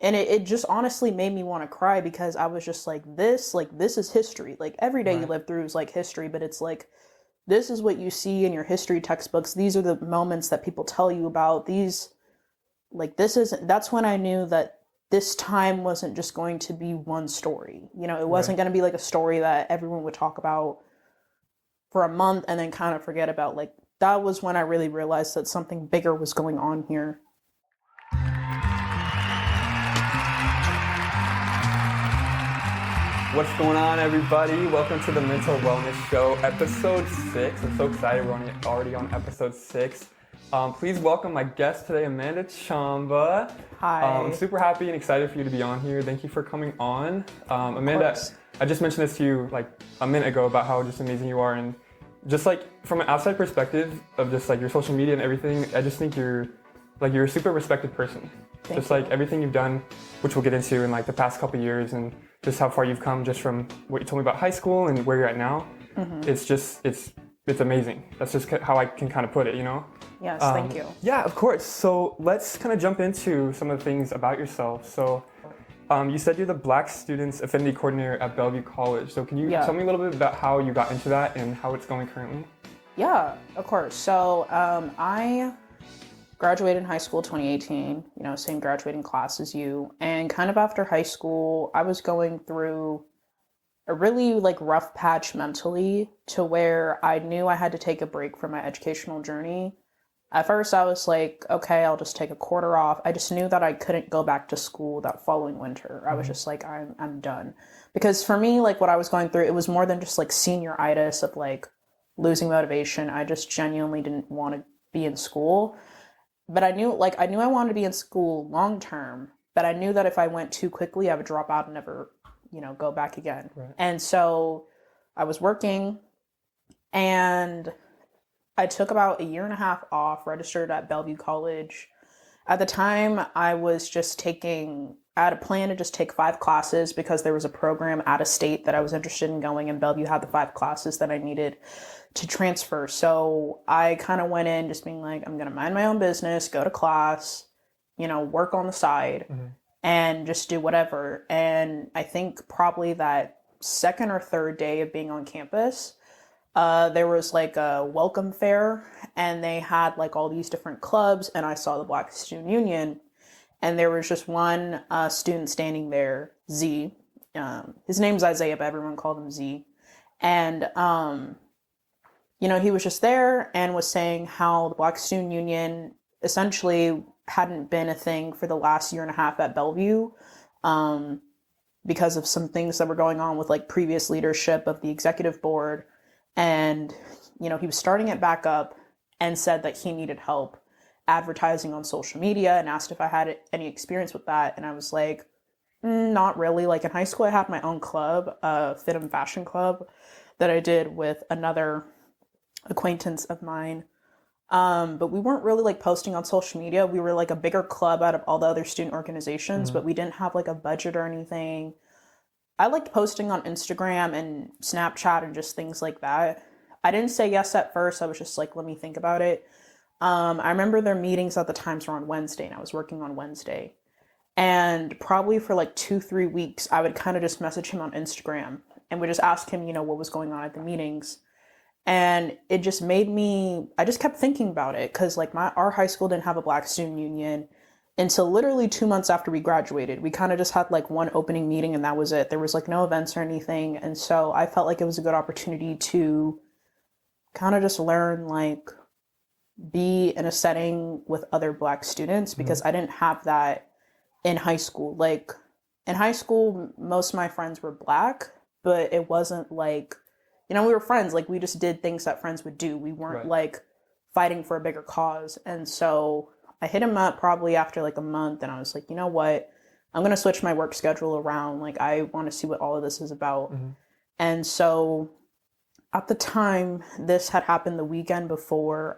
And it just honestly made me want to cry because I was just like, this is history. Like, every day you Right. live through is like history, but it's like, this is what you see in your history textbooks. These are the moments that people tell you about. That's when I knew that this time wasn't just going to be one story. It wasn't Right. going to be like a story that everyone would talk about for a month and then kind of forget about. Like, that was when I really realized that something bigger was going on here. What's going on, everybody? Welcome to the Mental Wellness Show, episode 6. I'm so excited we're already on episode 6. Please welcome my guest today, Amanda Chamba. Hi. I'm super happy and excited for you to be on here. Thank you for coming on. Amanda, I just mentioned this to you like a minute ago about how just amazing you are, and just like from an outside perspective of just like your social media and everything, I just think you're a super respected person. Thank just you. like everything you've done, which we'll get into in like the past couple years, and just how far you've come just from what you told me about high school and where you're at now. It's amazing. That's just how I can kind of put it, you know? Yes, thank you. Yeah, of course. So let's kind of jump into some of the things about yourself. So you said you're the Black Students Affinity Coordinator at Bellevue College. So can you tell me a little bit about how you got into that and how it's going currently? Yeah, of course. So I graduated in high school 2018, same graduating class as you. And kind of after high school, I was going through a really like rough patch mentally to where I knew I had to take a break from my educational journey. At first I was like, okay, I'll just take a quarter off. I just knew that I couldn't go back to school that following winter. I was just like, I'm done. Because for me, like what I was going through, it was more than just like senioritis of like losing motivation. I just genuinely didn't want to be in school. But I knew I wanted to be in school long term, but I knew that if I went too quickly, I would drop out and never, go back again. Right. And so I was working and I took about a year and a half off, registered at Bellevue College. At the time, I had a plan to just take 5 classes because there was a program out of state that I was interested in going, and Bellevue had the 5 classes that I needed to transfer. So I kind of went in just being like, I'm going to mind my own business, go to class, work on the side and just do whatever. And I think probably that second or third day of being on campus, there was like a welcome fair and they had like all these different clubs, and I saw the Black Student Union, and there was just one student standing there, Z. His name's Isaiah, but everyone called him Z. And he was just there and was saying how the Black Student Union essentially hadn't been a thing for the last year and a half at Bellevue, because of some things that were going on with like previous leadership of the executive board. And, he was starting it back up and said that he needed help advertising on social media and asked if I had any experience with that. And I was like, not really. Like in high school, I had my own club, Fit and Fashion Club, that I did with another acquaintance of mine. But we weren't really like posting on social media. We were like a bigger club out of all the other student organizations, but we didn't have like a budget or anything. I liked posting on Instagram and Snapchat and just things like that. I didn't say yes at first. I was just like, let me think about it. I remember their meetings at the times were on Wednesday, and I was working on Wednesday. And probably for like 2-3 weeks, I would kind of just message him on Instagram and would just ask him, what was going on at the meetings. And it just I just kept thinking about it because like our high school didn't have a Black Student Union until literally 2 months after we graduated. We kind of just had like one opening meeting and that was it. There was like no events or anything. And so I felt like it was a good opportunity to kind of just learn, like be in a setting with other Black students, because I didn't have that in high school. Like in high school, most of my friends were Black, but it wasn't like, we were friends. Like we just did things that friends would do. We weren't like fighting for a bigger cause. And so I hit him up probably after like a month, and I was like, you know what? I'm going to switch my work schedule around. Like, I want to see what all of this is about. And so at the time, this had happened the weekend before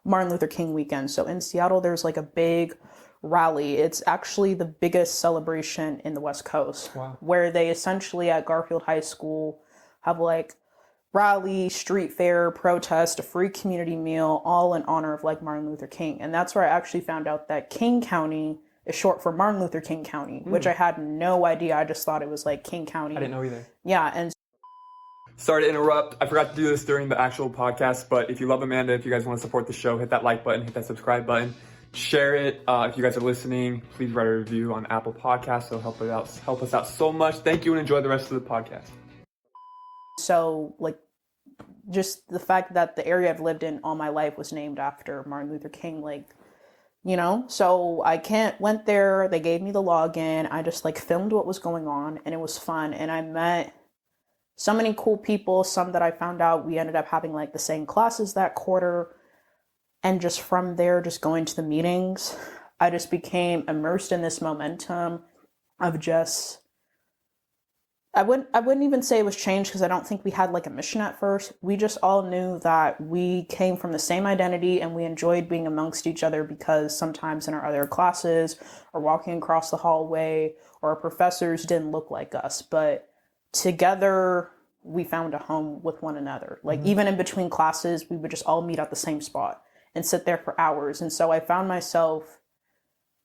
Martin Luther King weekend. So in Seattle, there's like a big rally. It's actually the biggest celebration in the West Coast, where they essentially at Garfield High School have like rally, street fair, protest, a free community meal, all in honor of like Martin Luther King. And that's where I actually found out that King County is short for Martin Luther King County, which I had no idea. I just thought it was like King County. I didn't know either. Yeah, and sorry to interrupt. I forgot to do this during the actual podcast, but if you love Amanda, if you guys want to support the show, hit that like button, hit that subscribe button, share it. If you guys are listening, please write a review on Apple Podcasts. It'll help us out so much. Thank you, and enjoy the rest of the podcast. so like just the fact that the area I've lived in all my life was named after Martin Luther King, like, you know, so went there, they gave me the login, I just like filmed what was going on, and it was fun, and I met so many cool people, some that I found out we ended up having like the same classes that quarter, and just from there, just going to the meetings, I just became immersed in this momentum of just, I wouldn't even say it was change, because I don't think we had like a mission at first. We just all knew that we came from the same identity and we enjoyed being amongst each other, because sometimes in our other classes or walking across the hallway or our professors didn't look like us. But together we found a home with one another. Like even in between classes, we would just all meet at the same spot and sit there for hours. And so I found myself,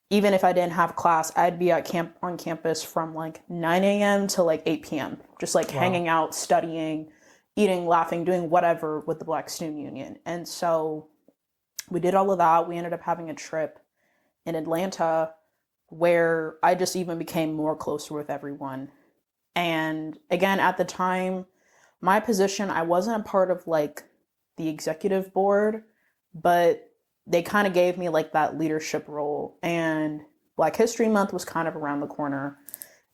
even if I didn't have class, I'd be on campus from like 9 a.m. to like 8 p.m. Just like hanging out, studying, eating, laughing, doing whatever with the Black Student Union. And so we did all of that. We ended up having a trip in Atlanta where I just even became more closer with everyone. And again, at the time, my position, I wasn't a part of like the executive board, but they kind of gave me like that leadership role, and Black History Month was kind of around the corner,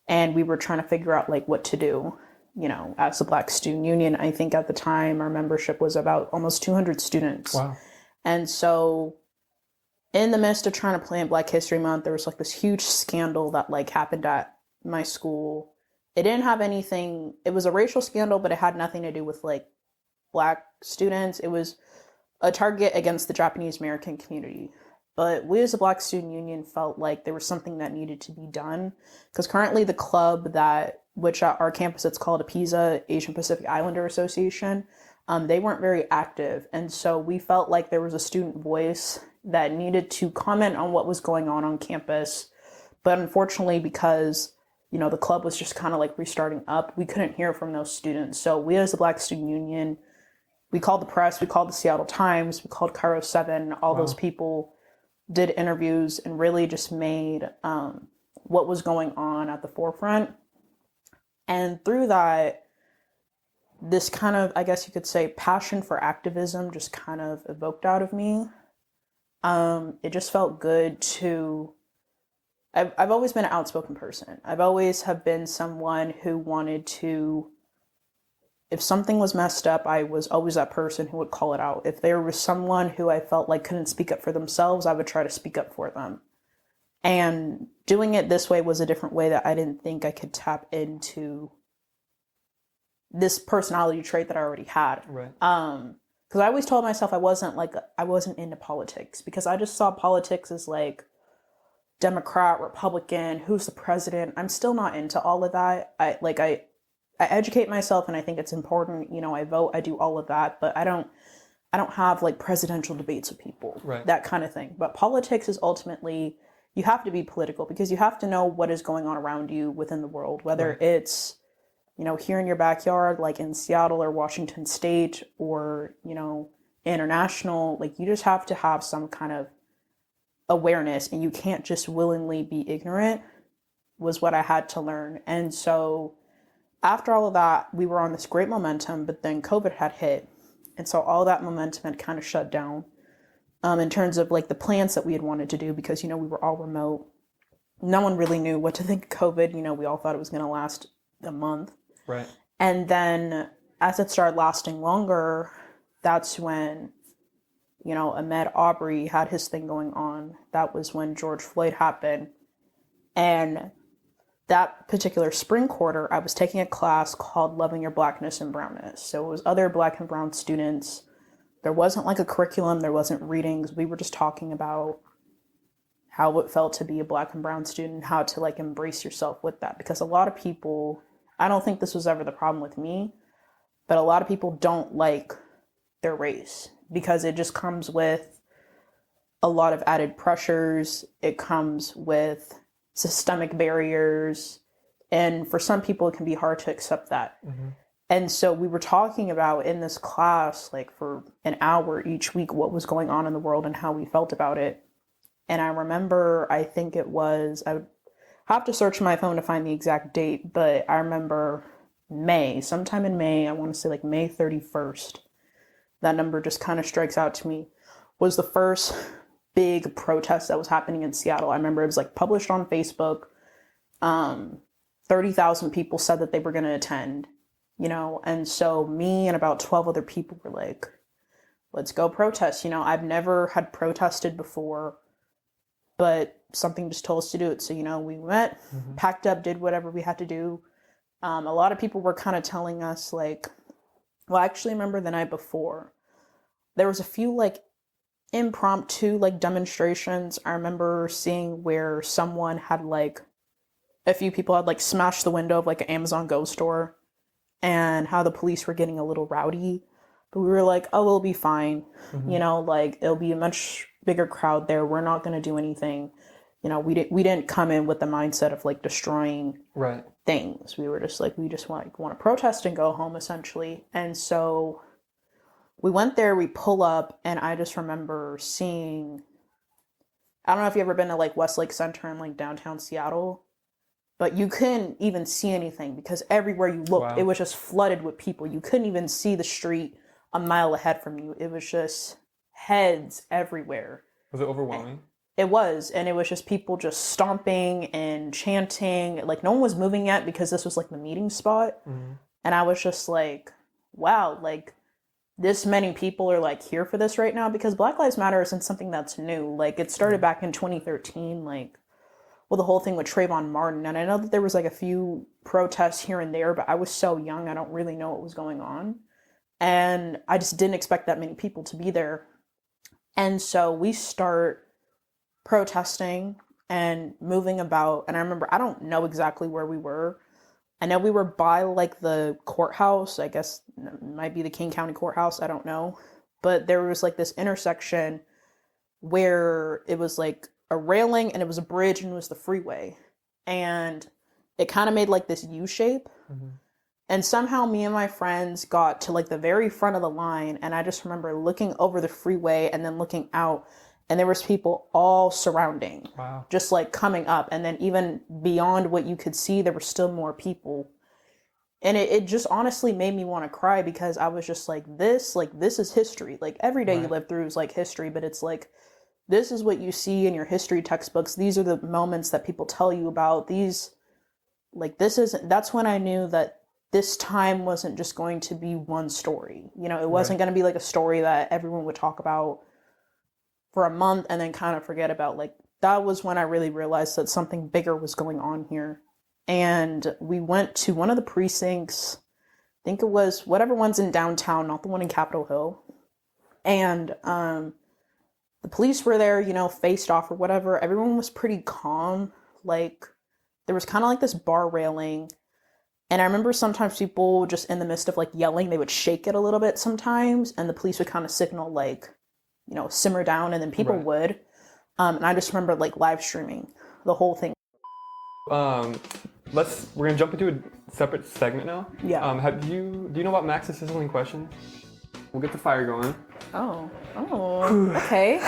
and we were trying to figure out like what to do, you know, as the Black Student Union. I think at the time our membership was about almost 200 students. Wow. And so in the midst of trying to plan Black History Month, there was like this huge scandal that like happened at my school. It didn't have anything, it was a racial scandal, but it had nothing to do with like Black students. It was a target against the Japanese American community. But we as a Black Student Union felt like there was something that needed to be done, because currently the club which at our campus it's called APISA, Asian Pacific Islander Association, they weren't very active. And so we felt like there was a student voice that needed to comment on what was going on campus. But unfortunately, because, you know, the club was just kind of like restarting up, we couldn't hear from those students. So we as the Black Student Union, we called the press, we called the Seattle Times, we called Cairo 7, all those people did interviews and really just made what was going on at the forefront. And through that, this kind of, I guess you could say, passion for activism just kind of evoked out of me. It just felt good to, I've always been an outspoken person. I've always have been someone who wanted to, if something was messed up, I was always that person who would call it out. If there was someone who I felt like couldn't speak up for themselves, I would try to speak up for them. And doing it this way was a different way that I didn't think I could tap into this personality trait that I already had. Right. Because I always told myself I wasn't into politics, because I just saw politics as like Democrat, Republican, who's the president. I'm still not into all of that. I educate myself, and I think it's important. You know, I vote, I do all of that, but I don't have like presidential debates with people, right, that kind of thing. But politics is ultimately, you have to be political, because you have to know what is going on around you within the world, whether right, it's, you know, here in your backyard, like in Seattle or Washington State, or, you know, international. Like, you just have to have some kind of awareness, and you can't just willingly be ignorant, was what I had to learn. And so after all of that, we were on this great momentum, but then COVID had hit. And so all that momentum had kind of shut down in terms of like the plans that we had wanted to do, because, you know, we were all remote. No one really knew what to think of COVID. You know, we all thought it was going to last a month. Right. And then as it started lasting longer, that's when, you know, Ahmaud Arbery had his thing going on. That was when George Floyd happened. And that particular spring quarter, I was taking a class called Loving Your Blackness and Brownness. So it was other Black and Brown students. There wasn't like a curriculum. There wasn't readings. We were just talking about how it felt to be a Black and Brown student, how to like embrace yourself with that. Because a lot of people, I don't think this was ever the problem with me, but a lot of people don't like their race, because it just comes with a lot of added pressures. It comes with systemic barriers. And for some people, it can be hard to accept that. Mm-hmm. And so we were talking about in this class, like for an hour each week, what was going on in the world and how we felt about it. And I remember, I think it was, I would have to search my phone to find the exact date, but I remember sometime in May, I want to say like May 31st, that number just kind of strikes out to me, was the first big protest that was happening in Seattle. I remember it was like published on Facebook. 30,000 people said that they were going to attend. And so me and about 12 other people were like, let's go protest. I've never had protested before, but something just told us to do it. So, we went, packed up, did whatever we had to do. A lot of people were kind of telling us I actually remember the night before, there was a few impromptu demonstrations. I remember seeing where someone had a few people had smashed the window of an Amazon Go store, and how the police were getting a little rowdy, but we were like, oh, we'll be fine. It'll be a much bigger crowd there. We're not going to do anything. We didn't come in with the mindset of destroying things. We were just we just want to protest and go home, essentially. And so we went there, we pull up, and I just remember seeing, I don't know if you've ever been to Westlake Center in downtown Seattle, but you couldn't even see anything because everywhere you looked, It was just flooded with people. You couldn't even see the street a mile ahead from you. It was just heads everywhere. Was it overwhelming? It was, and it was just people just stomping and chanting. No one was moving yet because this was the meeting spot. Mm-hmm. And I was just wow, this many people are here for this right now, because Black Lives Matter isn't something that's new. It started back in 2013, the whole thing with Trayvon Martin. And I know that there was a few protests here and there, but I was so young, I don't really know what was going on. And I just didn't expect that many people to be there. And so we start protesting and moving about. And I remember, I don't know exactly where we were. I know we were by the courthouse. I guess it might be the King County Courthouse. I don't know. But there was this intersection where it was a railing and it was a bridge and it was the freeway. And it kind of made this U shape. Mm-hmm. And somehow me and my friends got to the very front of the line. And I just remember looking over the freeway and then looking out, and there was people all surrounding. Wow. Just coming up. And then even beyond what you could see, there were still more people. And it just honestly made me want to cry, because I was just this is history. Every day you live through is history, but it's this is what you see in your history textbooks. These are the moments that people tell you about. That's when I knew that this time wasn't just going to be one story. It wasn't going to be a story that everyone would talk about for a month and then kind of forget about. That was when I really realized that something bigger was going on here. And we went to one of the precincts, I think it was whatever one's in downtown, not the one in Capitol Hill. And the police were there, faced off or whatever. Everyone was pretty calm. There was kind of this bar railing. And I remember sometimes people just in the midst of yelling, they would shake it a little bit sometimes. And the police would kind of signal simmer down, and then people would. And I just remember live streaming the whole thing. We're gonna jump into a separate segment now. Yeah. Do you know about Max's sizzling question? We'll get the fire going. Oh, okay.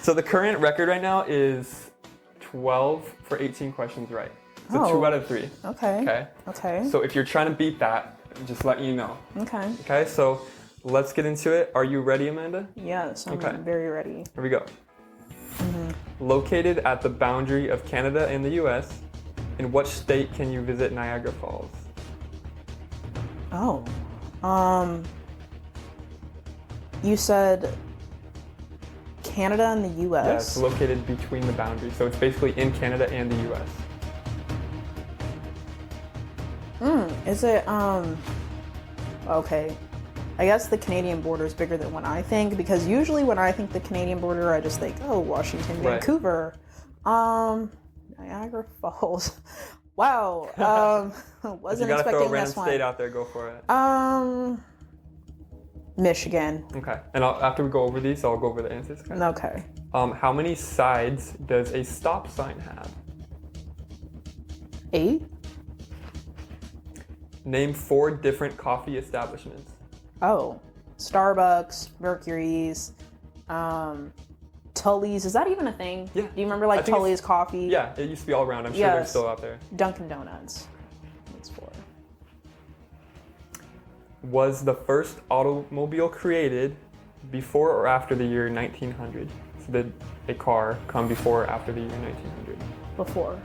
So the current record right now is 12 for 18 questions right. So 2 out of 3. Okay. So if you're trying to beat that, just let you know. Okay, so let's get into it. Are you ready, Amanda? Yes, I'm very ready. Here we go. Mm-hmm. Located at the boundary of Canada and the US, in what state can you visit Niagara Falls? You said Canada and the US? Yeah, it's located between the boundaries. So it's basically in Canada and the US. Is it, okay. I guess the Canadian border is bigger than what I think, because usually when I think the Canadian border, I just think, Washington, Vancouver. Niagara Falls. Wow. Wasn't expecting this one. You gotta throw a random state out there, go for it. Michigan. Okay. And after we go over these, I'll go over the answers. Okay. How many sides does a stop sign have? 8? Name 4 different coffee establishments. Oh, Starbucks, Mercury's, Tully's. Is that even a thing? Yeah. Do you remember like Tully's coffee? Yeah, it used to be all around. I'm sure they're still out there. Dunkin' Donuts. That's 4. Was the first automobile created before or after the year 1900? So did a car come before or after the year 1900? Before.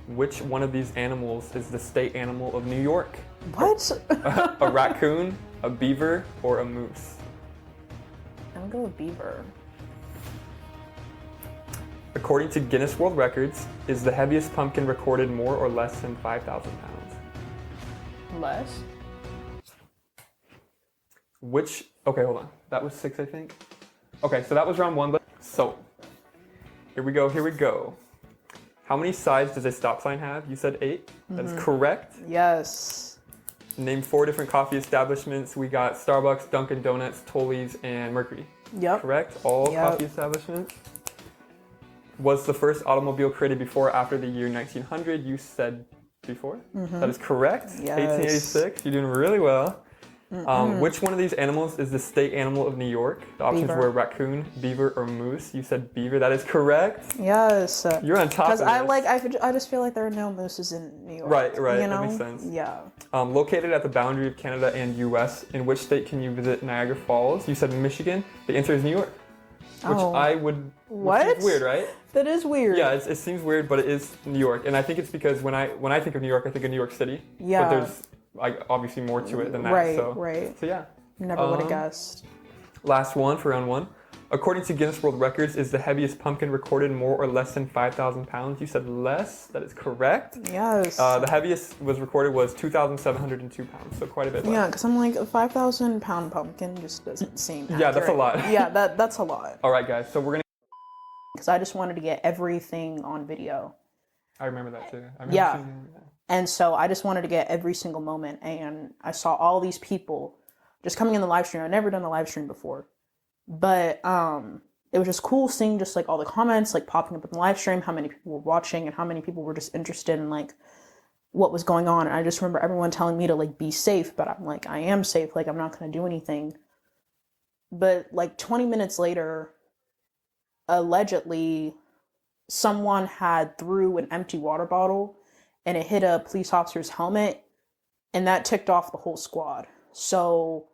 Which one of these animals is the state animal of New York? What? A raccoon, a beaver, or a moose? I'm gonna go with beaver. According to Guinness World Records, is the heaviest pumpkin recorded more or less than 5,000 pounds? Less. Okay, hold on. That was 6, I think. Okay, so that was round 1. So, here we go. How many sides does a stop sign have? You said 8. That is correct. Yes. Name 4 different coffee establishments. We got Starbucks, Dunkin' Donuts, Tully's, and Mercury. Yep. Correct? All coffee establishments. Was the first automobile created before or after the year 1900? You said before. That is correct. Yes. 1886. You're doing really well. Which one of these animals is the state animal of New York? The options Beaver. were raccoon, beaver, or moose. You said beaver. That is correct. Yes. You're on top of this. Because I just feel like there are no mooses in New York. Right. You know? That makes sense. Yeah. Located at the boundary of Canada and U.S., in which state can you visit Niagara Falls? You said Michigan. The answer is New York. Which I would... What? Which is weird, right? That is weird. Yeah, it seems weird, but it is New York. And I think it's because when I think of New York, I think of New York City. Yeah. But there's obviously more to it than that. Right, so, right. So yeah. Never would have guessed. Last one for round 1. According to Guinness World Records, is the heaviest pumpkin recorded more or less than 5,000 pounds? You said less. That is correct. Yes. The heaviest recorded was 2,702 pounds, so quite a bit less. Yeah, because I'm like, a 5,000 pound pumpkin just doesn't seem accurate. Yeah, that's a lot. Yeah, that's a lot. All right, guys, so we're going to... Because I just wanted to get everything on video. I remember that too. Yeah. And so I just wanted to get every single moment. And I saw all these people just coming in the live stream. I've never done a live stream before. But it was just cool seeing just like all the comments like popping up in the live stream, how many people were watching and how many people were just interested in like what was going on. And I just remember everyone telling me to like be safe, but I'm like, I am safe. Like, I'm not going to do anything. But like 20 minutes later, allegedly someone had threw an empty water bottle and it hit a police officer's helmet, and that ticked off the whole squad. So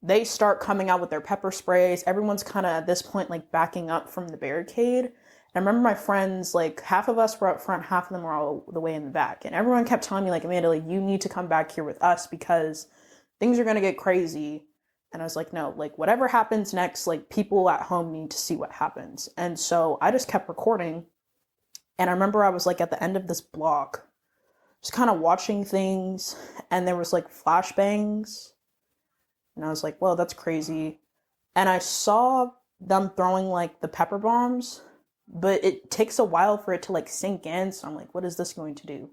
they start coming out with their pepper sprays. Everyone's kind of at this point like backing up from the barricade. And I remember my friends, like half of us were up front, half of them were all the way in the back. And everyone kept telling me like, Amanda, like you need to come back here with us because things are going to get crazy. And I was like, no, like whatever happens next, like people at home need to see what happens. And so I just kept recording. And I remember I was like at the end of this block, just kind of watching things. And there was like flashbangs. And I was like, well, that's crazy. And I saw them throwing like the pepper bombs, but it takes a while for it to like sink in. So I'm like, what is this going to do?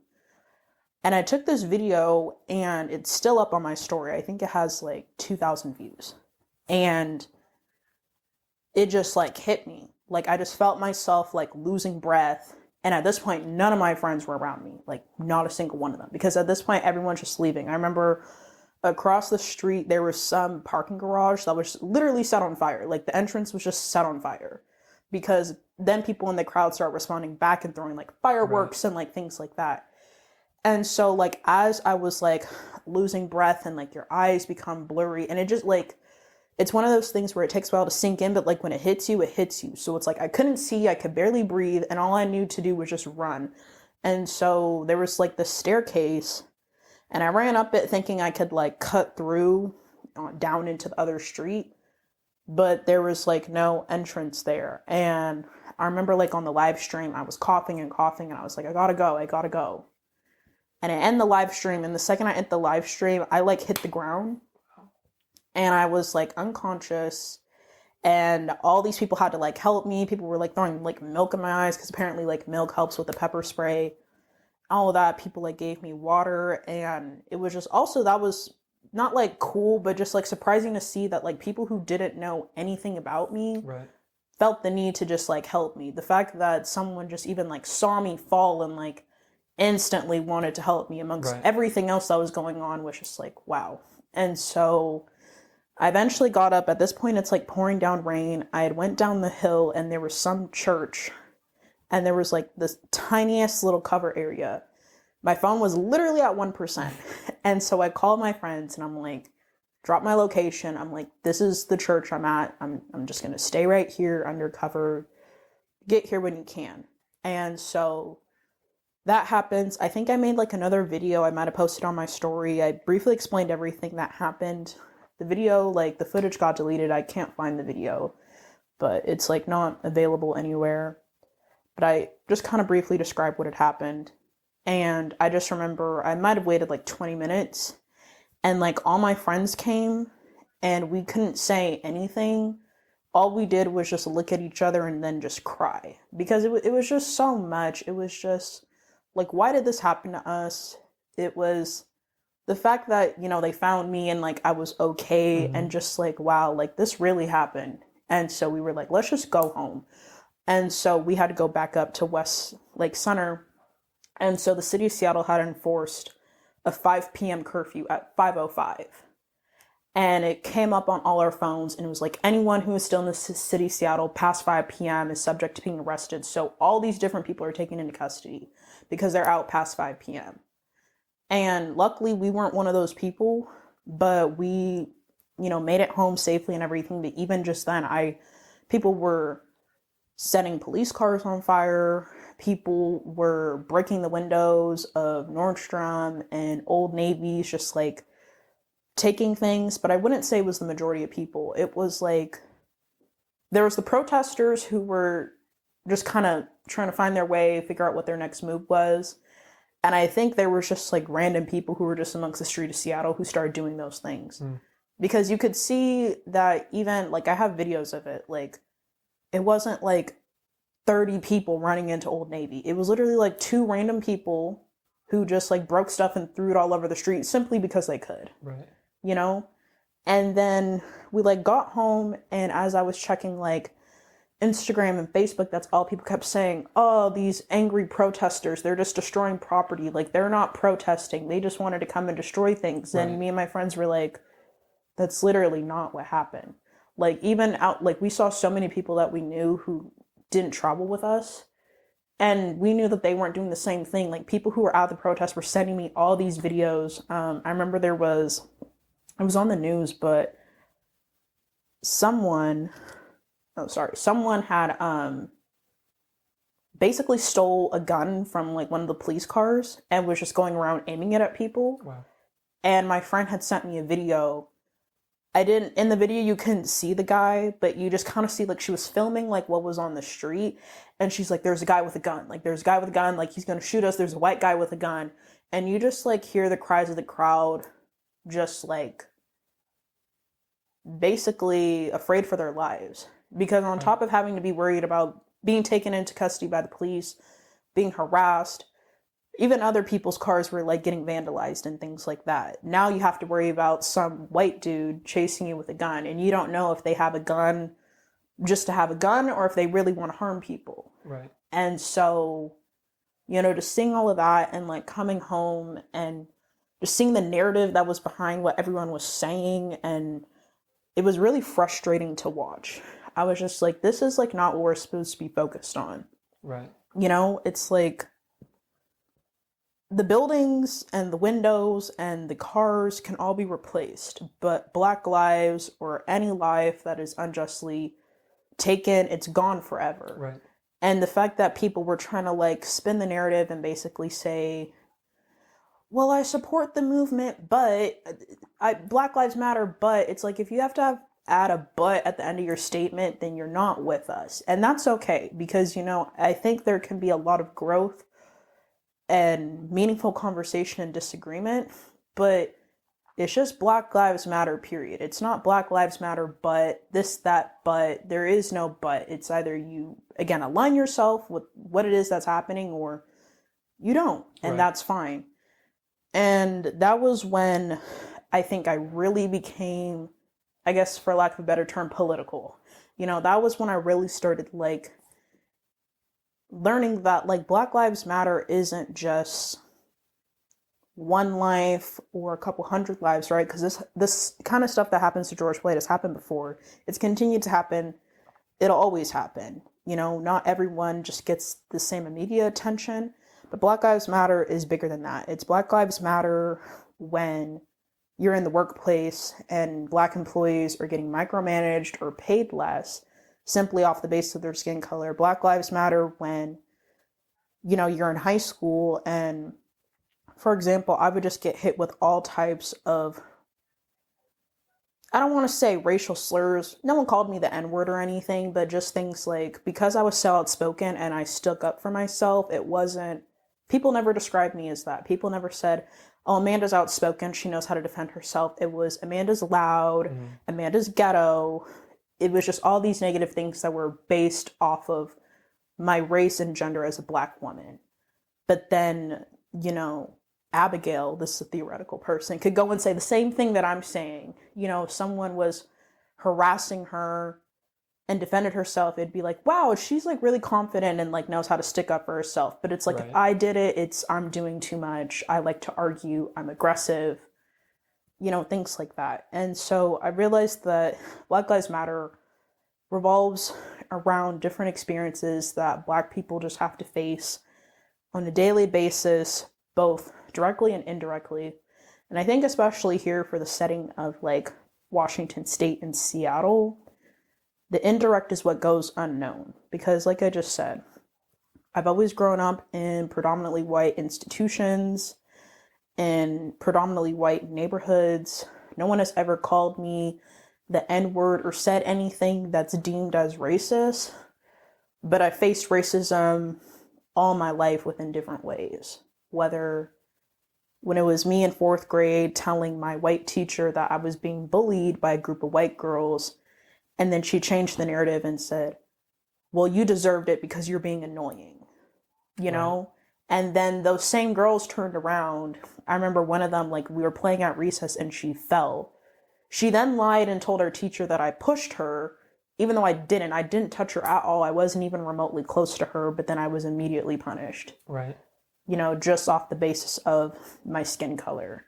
And I took this video and it's still up on my story. I think it has like 2,000 views. And it just like hit me. Like I just felt myself like losing breath. And at this point, none of my friends were around me. Like not a single one of them. Because at this point, everyone's just leaving. I remember across the street, there was some parking garage that was literally set on fire. Like the entrance was just set on fire. Because then people in the crowd start responding back and throwing like fireworks and like things like that. And so like as I was like losing breath and like your eyes become blurry and it just like, it's one of those things where it takes a while to sink in, but like when it hits you, it hits you. So it's like I couldn't see, I could barely breathe, and all I knew to do was just run. And so there was like this staircase, and I ran up it thinking I could like cut through down into the other street, but there was like no entrance there. And I remember like on the live stream, I was coughing and coughing, and I was like, I gotta go. And I end the live stream, and the second I end the live stream, I like hit the ground. And I was like unconscious, and all these people had to like help me. People were like throwing like milk in my eyes because apparently like milk helps with the pepper spray. All of that, people like gave me water, and it was just also that was not like cool, but just like surprising to see that like people who didn't know anything about me Right. felt the need to just like help me. The fact that someone just even like saw me fall and like instantly wanted to help me amongst Right. everything else that was going on was just like, wow. And so I eventually got up. At this point, it's like pouring down rain. I had went down the hill and there was some church and there was like this tiniest little cover area. My phone was literally at 1%. And so I called my friends and I'm like, drop my location. I'm like, this is the church I'm at. I'm just going to stay right here undercover. Get here when you can. And so that happens. I think I made like another video I might have posted on my story. I briefly explained everything that happened. The video, like the footage got deleted. I can't find the video, but it's like not available anywhere. But I just kind of briefly described what had happened. And I just remember I might have waited like 20 minutes and like all my friends came and we couldn't say anything. All we did was just look at each other and then just cry because it was just so much. It was just like, why did this happen to us? It was the fact that, you know, they found me and like I was okay and just like, wow, like this really happened. And so we were like, let's just go home. And so we had to go back up to West Lake Center. And so the city of Seattle had enforced a 5 p.m. curfew at 5:05. And it came up on all our phones and it was like anyone who is still in the city of Seattle past 5 p.m. is subject to being arrested. So all these different people are taken into custody because they're out past 5 p.m. And luckily we weren't one of those people, but we, you know, made it home safely and everything. But even just then, people were setting police cars on fire. People were breaking the windows of Nordstrom and Old Navy's, just like taking things. But I wouldn't say it was the majority of people. It was like, there was the protesters who were just kind of trying to find their way, figure out what their next move was. And I think there was just like random people who were just amongst the street of Seattle who started doing those things. Because you could see that even, like I have videos of it, like it wasn't like 30 people running into Old Navy. It was literally like 2 random people who just like broke stuff and threw it all over the street simply because they could. Right. You know? And then we like got home and as I was checking like Instagram and Facebook, that's all people kept saying. Oh, these angry protesters, they're just destroying property. Like they're not protesting. They just wanted to come and destroy things. Right. And me and my friends were like, that's literally not what happened. Like even out, like we saw so many people that we knew who didn't travel with us. And we knew that they weren't doing the same thing. Like people who were at the protest were sending me all these videos. I remember it was on the news, but someone had basically stole a gun from like one of the police cars and was just going around aiming it at people. Wow. And my friend had sent me a video. In the video, you couldn't see the guy, but you just kind of see like she was filming like what was on the street. And she's like, there's a guy with a gun. Like there's a guy with a gun. Like he's going to shoot us. There's a white guy with a gun. And you just like hear the cries of the crowd just like basically afraid for their lives. Because on top of having to be worried about being taken into custody by the police, being harassed, even other people's cars were like getting vandalized and things like that. Now you have to worry about some white dude chasing you with a gun and you don't know if they have a gun just to have a gun or if they really want to harm people. Right. And so, you know, just seeing all of that and like coming home and just seeing the narrative that was behind what everyone was saying, and it was really frustrating to watch. I was just like, this is like not what we're supposed to be focused on. Right. You know, it's like the buildings and the windows and the cars can all be replaced, but Black lives or any life that is unjustly taken, it's gone forever. Right. And the fact that people were trying to like spin the narrative and basically say, well, I support the movement, but Black Lives Matter, but it's like, if you have to add a but at the end of your statement, then you're not with us. And that's okay, because, you know, I think there can be a lot of growth and meaningful conversation and disagreement, but it's just Black Lives Matter, period. It's not Black Lives Matter, but this, that, but there is no but. It's either you, again, align yourself with what it is that's happening or you don't, and That's fine. And that was when I think I really became, I guess for lack of a better term, political. That was when I really started like learning that like Black Lives Matter isn't just one life or a couple hundred lives, right? Because this kind of stuff that happens to George Floyd has happened before. It's continued to happen. It'll always happen. Not everyone just gets the same immediate attention, but Black Lives Matter is bigger than that. It's Black Lives Matter when you're in the workplace and Black employees are getting micromanaged or paid less simply off the basis of their skin color. Black Lives Matter when, you're in high school and, for example, I would just get hit with all types of, I don't want to say racial slurs. No one called me the N-word or anything, but just things like, because I was so outspoken and I stuck up for myself, people never described me as that. People never said, oh, Amanda's outspoken, she knows how to defend herself. It was, Amanda's loud, Amanda's ghetto. It was just all these negative things that were based off of my race and gender as a Black woman. But then, Abigail, this is a theoretical person, could go and say the same thing that I'm saying. If someone was harassing her and defended herself, it'd be like, wow, she's like really confident and like knows how to stick up for herself. But it's like, Right. if I did it, I'm doing too much. I like to argue. I'm aggressive, things like that. And so I realized that Black Lives Matter revolves around different experiences that Black people just have to face on a daily basis, both directly and indirectly. And I think especially here for the setting of like Washington State and Seattle, the indirect is what goes unknown. Because like I just said, I've always grown up in predominantly white institutions, in predominantly white neighborhoods. No one has ever called me the N-word or said anything that's deemed as racist. But I faced racism all my life within different ways. Whether when it was me in 4th grade telling my white teacher that I was being bullied by a group of white girls, and then she changed the narrative and said, well, you deserved it because you're being annoying, Right. And then those same girls turned around. I remember one of them, like we were playing at recess and she fell. She then lied and told our teacher that I pushed her, even though I didn't touch her at all. I wasn't even remotely close to her, but then I was immediately punished. Right. Just off the basis of my skin color.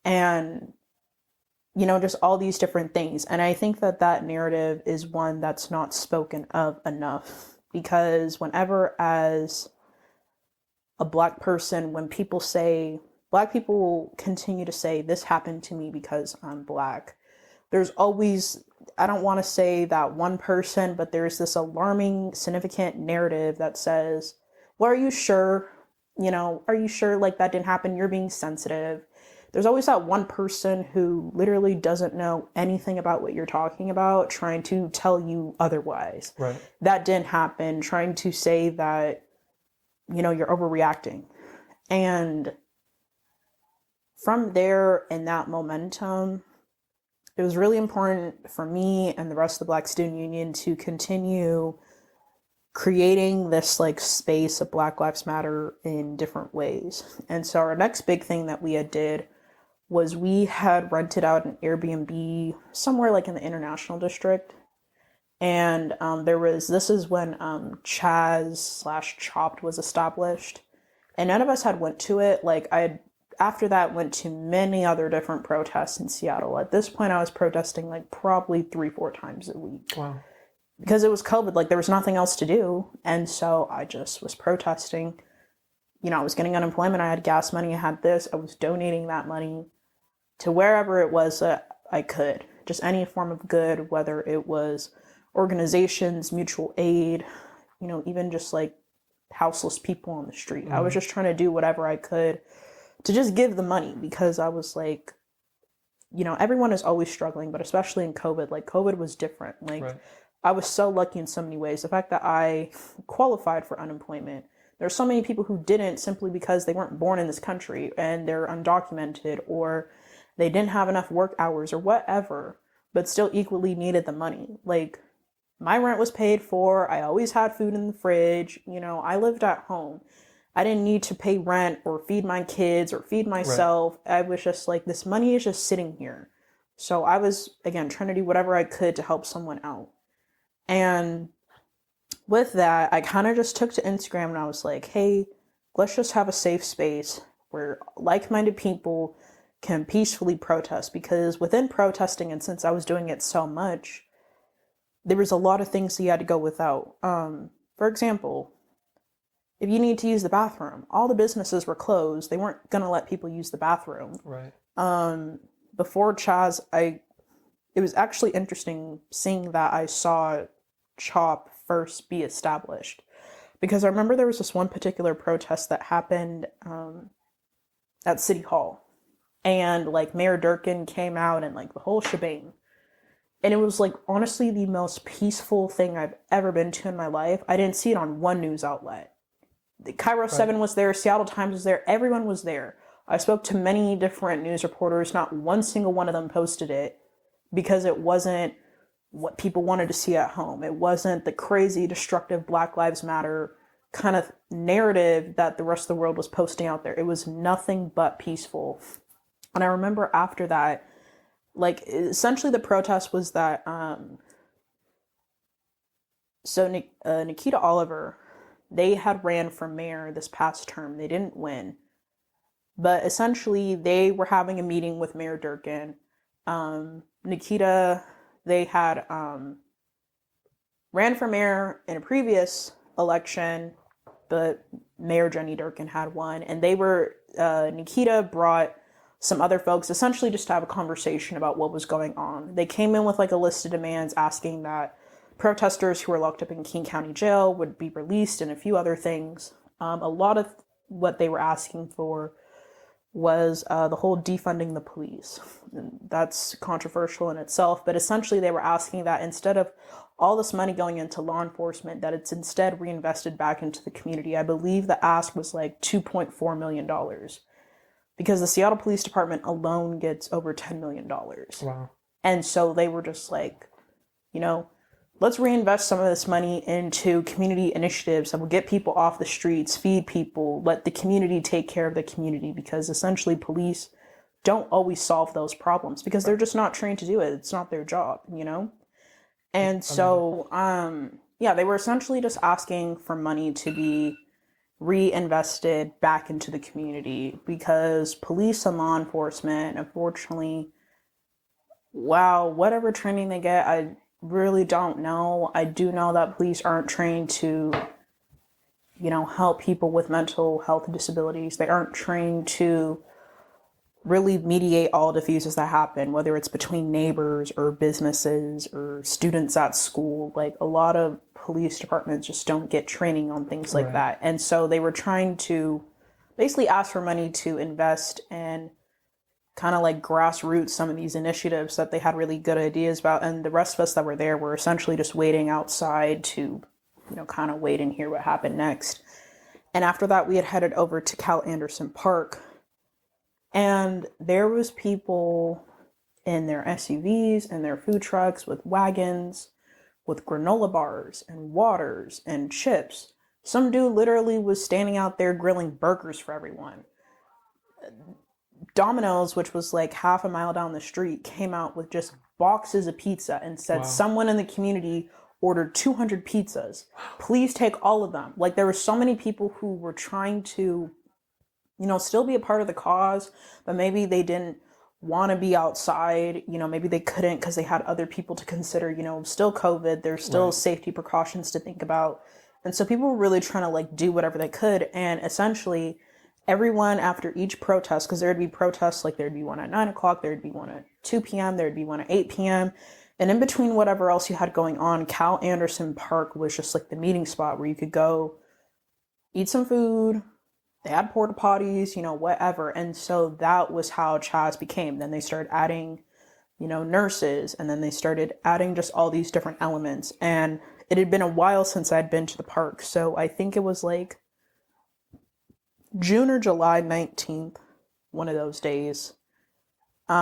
And, just all these different things. And I think that narrative is one that's not spoken of enough. Because whenever as a Black person, when Black people continue to say, this happened to me because I'm Black, there's always, I don't want to say that one person, but there's this alarming, significant narrative that says, well, are you sure? Are you sure like that didn't happen? You're being sensitive. There's always that one person who literally doesn't know anything about what you're talking about, trying to tell you otherwise. Right. That didn't happen, trying to say that, you're overreacting. And from there, in that momentum, it was really important for me and the rest of the Black Student Union to continue creating this like space of Black Lives Matter in different ways. And so our next big thing that we did was we had rented out an Airbnb somewhere like in the International District. And this is when CHAZ/Chopped was established. And none of us had went to it. Like after that went to many other different protests in Seattle. At this point I was protesting like probably 3-4 times a week. Wow. Because it was COVID, like there was nothing else to do. And so I just was protesting. I was getting unemployment. I had gas money. I had this. I was donating that money to wherever it was that I could. Just any form of good, whether it was organizations, mutual aid, even just like houseless people on the street. I was just trying to do whatever I could to just give the money because I was like, everyone is always struggling, but especially in COVID, like COVID was different. Like Right. I was so lucky in so many ways. The fact that I qualified for unemployment. There are so many people who didn't simply because they weren't born in this country and they're undocumented or they didn't have enough work hours or whatever, but still equally needed the money. Like my rent was paid for. I always had food in the fridge. I lived at home. I didn't need to pay rent or feed my kids or feed myself. Right. I was just like, this money is just sitting here. So I was, again, trying to do whatever I could to help someone out. And with that, I kind of just took to Instagram and I was like, hey, let's just have a safe space where like-minded people can peacefully protest. Because within protesting, and since I was doing it so much, there was a lot of things that you had to go without. For example, if you need to use the bathroom, all the businesses were closed. They weren't going to let people use the bathroom. Right. Before CHAZ, it was actually interesting seeing that I saw CHOP first be established. Because I remember there was this one particular protest that happened at City Hall. And like Mayor Durkin came out and like the whole shebang. And it was like honestly the most peaceful thing I've ever been to in my life. I didn't see it on one news outlet. The Cairo 7 was there, Seattle Times was there, everyone was there. I spoke to many different news reporters, not one single one of them posted it because it wasn't what people wanted to see at home. It wasn't the crazy, destructive Black Lives Matter kind of narrative that the rest of the world was posting out there. It was nothing but peaceful. And I remember after that, like essentially the protest was that, Nikita Oliver, they had ran for mayor this past term. They didn't win. But essentially, they were having a meeting with Mayor Durkin. Nikita, they had ran for mayor in a previous election, but Mayor Jenny Durkin had won. And they were, Nikita brought some other folks, essentially just to have a conversation about what was going on. They came in with like a list of demands asking that protesters who were locked up in King County Jail would be released and a few other things. A lot of what they were asking for was the whole defunding the police. And that's controversial in itself, but essentially they were asking that instead of all this money going into law enforcement, that it's instead reinvested back into the community. I believe the ask was like $2.4 million because the Seattle Police Department alone gets over $10 million. Wow. And so they were just like, let's reinvest some of this money into community initiatives that will get people off the streets, feed people, let the community take care of the community, because essentially police don't always solve those problems because they're just not trained to do it. It's not their job, And so, they were essentially just asking for money to be reinvested back into the community because police and law enforcement, unfortunately, whatever training they get, I really don't know. I do know that police aren't trained to, help people with mental health disabilities. They aren't trained to really mediate all diffuses that happen, whether it's between neighbors or businesses or students at school. Like a lot of police departments just don't get training on things like that. And so they were trying to basically ask for money to invest and kind of like grassroots some of these initiatives that they had really good ideas about. And the rest of us that were there were essentially just waiting outside to, kind of wait and hear what happened next. And after that, we had headed over to Cal Anderson Park. And there was people in their SUVs and their food trucks with wagons, with granola bars and waters and chips. Some dude literally was standing out there grilling burgers for everyone. Domino's, which was like half a mile down the street, came out with just boxes of pizza and said someone in the community ordered 200 pizzas. Please take all of them. Like there were so many people who were trying to, still be a part of the cause, but maybe they didn't want to be outside. Maybe they couldn't because they had other people to consider, still COVID. There's still safety precautions to think about. And so people were really trying to like do whatever they could. And essentially everyone after each protest, because there'd be protests, like there'd be one at 9 o'clock, there'd be one at 2 p.m., there'd be one at 8 p.m. And in between whatever else you had going on, Cal Anderson Park was just like the meeting spot where you could go eat some food. They had porta potties, whatever. And so that was how CHAZ became. Then they started adding, nurses, and then they started adding just all these different elements. And it had been a while since I'd been to the park. So I think it was like June or July 19th, one of those days. We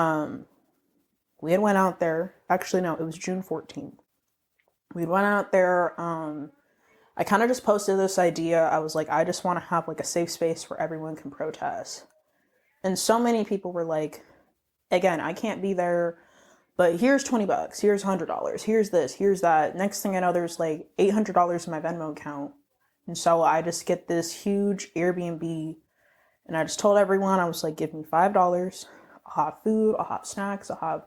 had went out there. Actually, no, it was June 14th. We went out there. I kind of just posted this idea. I was like, I just want to have like a safe space where everyone can protest. And so many people were like, again, I can't be there, but here's $20, here's $100, here's this, here's that. Next thing I know, there's like $800 in my Venmo account. And so I just get this huge Airbnb, and I just told everyone, I was like, give me $5. I'll have food, I'll have snacks, I'll have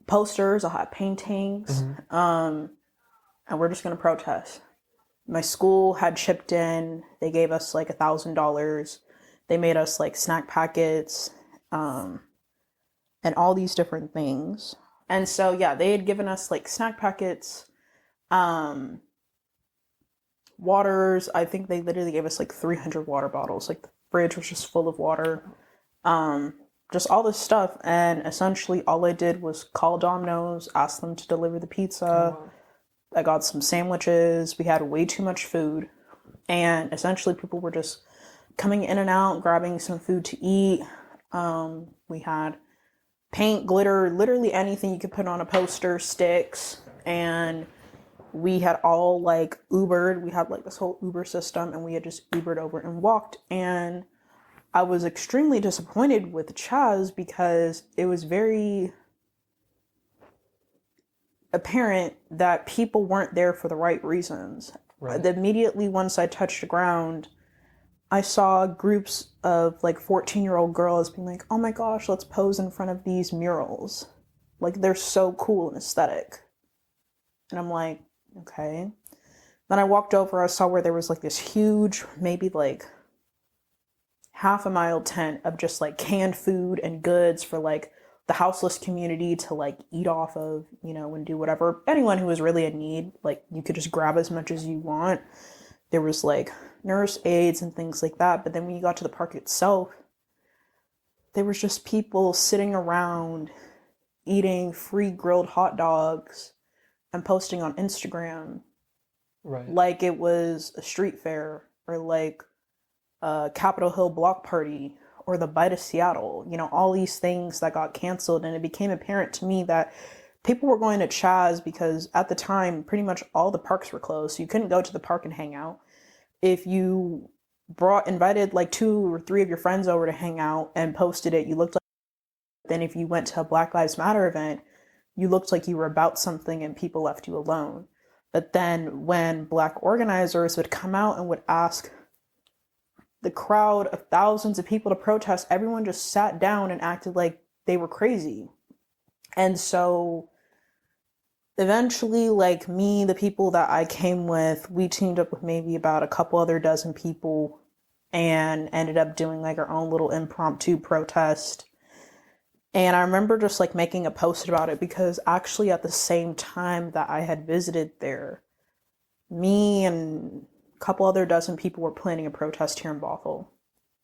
posters, I'll have paintings, and we're just gonna protest. My school had chipped in. They gave us like $1,000. They made us like snack packets, and all these different things. And so yeah, they had given us like snack packets, waters. I think they literally gave us like 300 water bottles. Like the fridge was just full of water. Just all this stuff. And essentially all I did was call Domino's, ask them to deliver the pizza. Oh, wow. I got some sandwiches. We had way too much food. And essentially people were just coming in and out, grabbing some food to eat. We had paint, glitter, literally anything you could put on a poster, sticks. And we had all like Ubered. We had like this whole Uber system, and we had just Ubered over and walked. And I was extremely disappointed with CHAZ because it was very apparent that people weren't there for the right reasons. Right. Immediately once I touched the ground, I saw groups of like 14-year-old girls being like, oh my gosh, let's pose in front of these murals. Like, they're so cool and aesthetic. And I'm like, okay. Then I walked over, I saw where there was like this huge, maybe like half-a-mile tent of just like canned food and goods for like the houseless community to like eat off of, you know, and do whatever. Anyone who was really in need, like, you could just grab as much as you want. There was like nurse aides and things like that. But then when you got to the park itself, there was just people sitting around eating free grilled hot dogs and posting on Instagram. Right. Like it was a street fair, or like a Capitol Hill block party, or the Bite of Seattle, you know, all these things that got canceled. And it became apparent to me that people were going to CHAZ because at the time, pretty much all the parks were closed. So you couldn't go to the park and hang out. If you invited like 2 or 3 of your friends over to hang out and posted it, you looked like, then if you went to a Black Lives Matter event, you looked like you were about something and people left you alone. But then when Black organizers would come out and would ask the crowd of thousands of people to protest, everyone just sat down and acted like they were crazy. And so eventually, like me, the people that I came with, we teamed up with maybe about a couple other dozen people and ended up doing like our own little impromptu protest. And I remember just like making a post about it because actually at the same time that I had visited there, me and a couple other dozen people were planning a protest here in Bothell.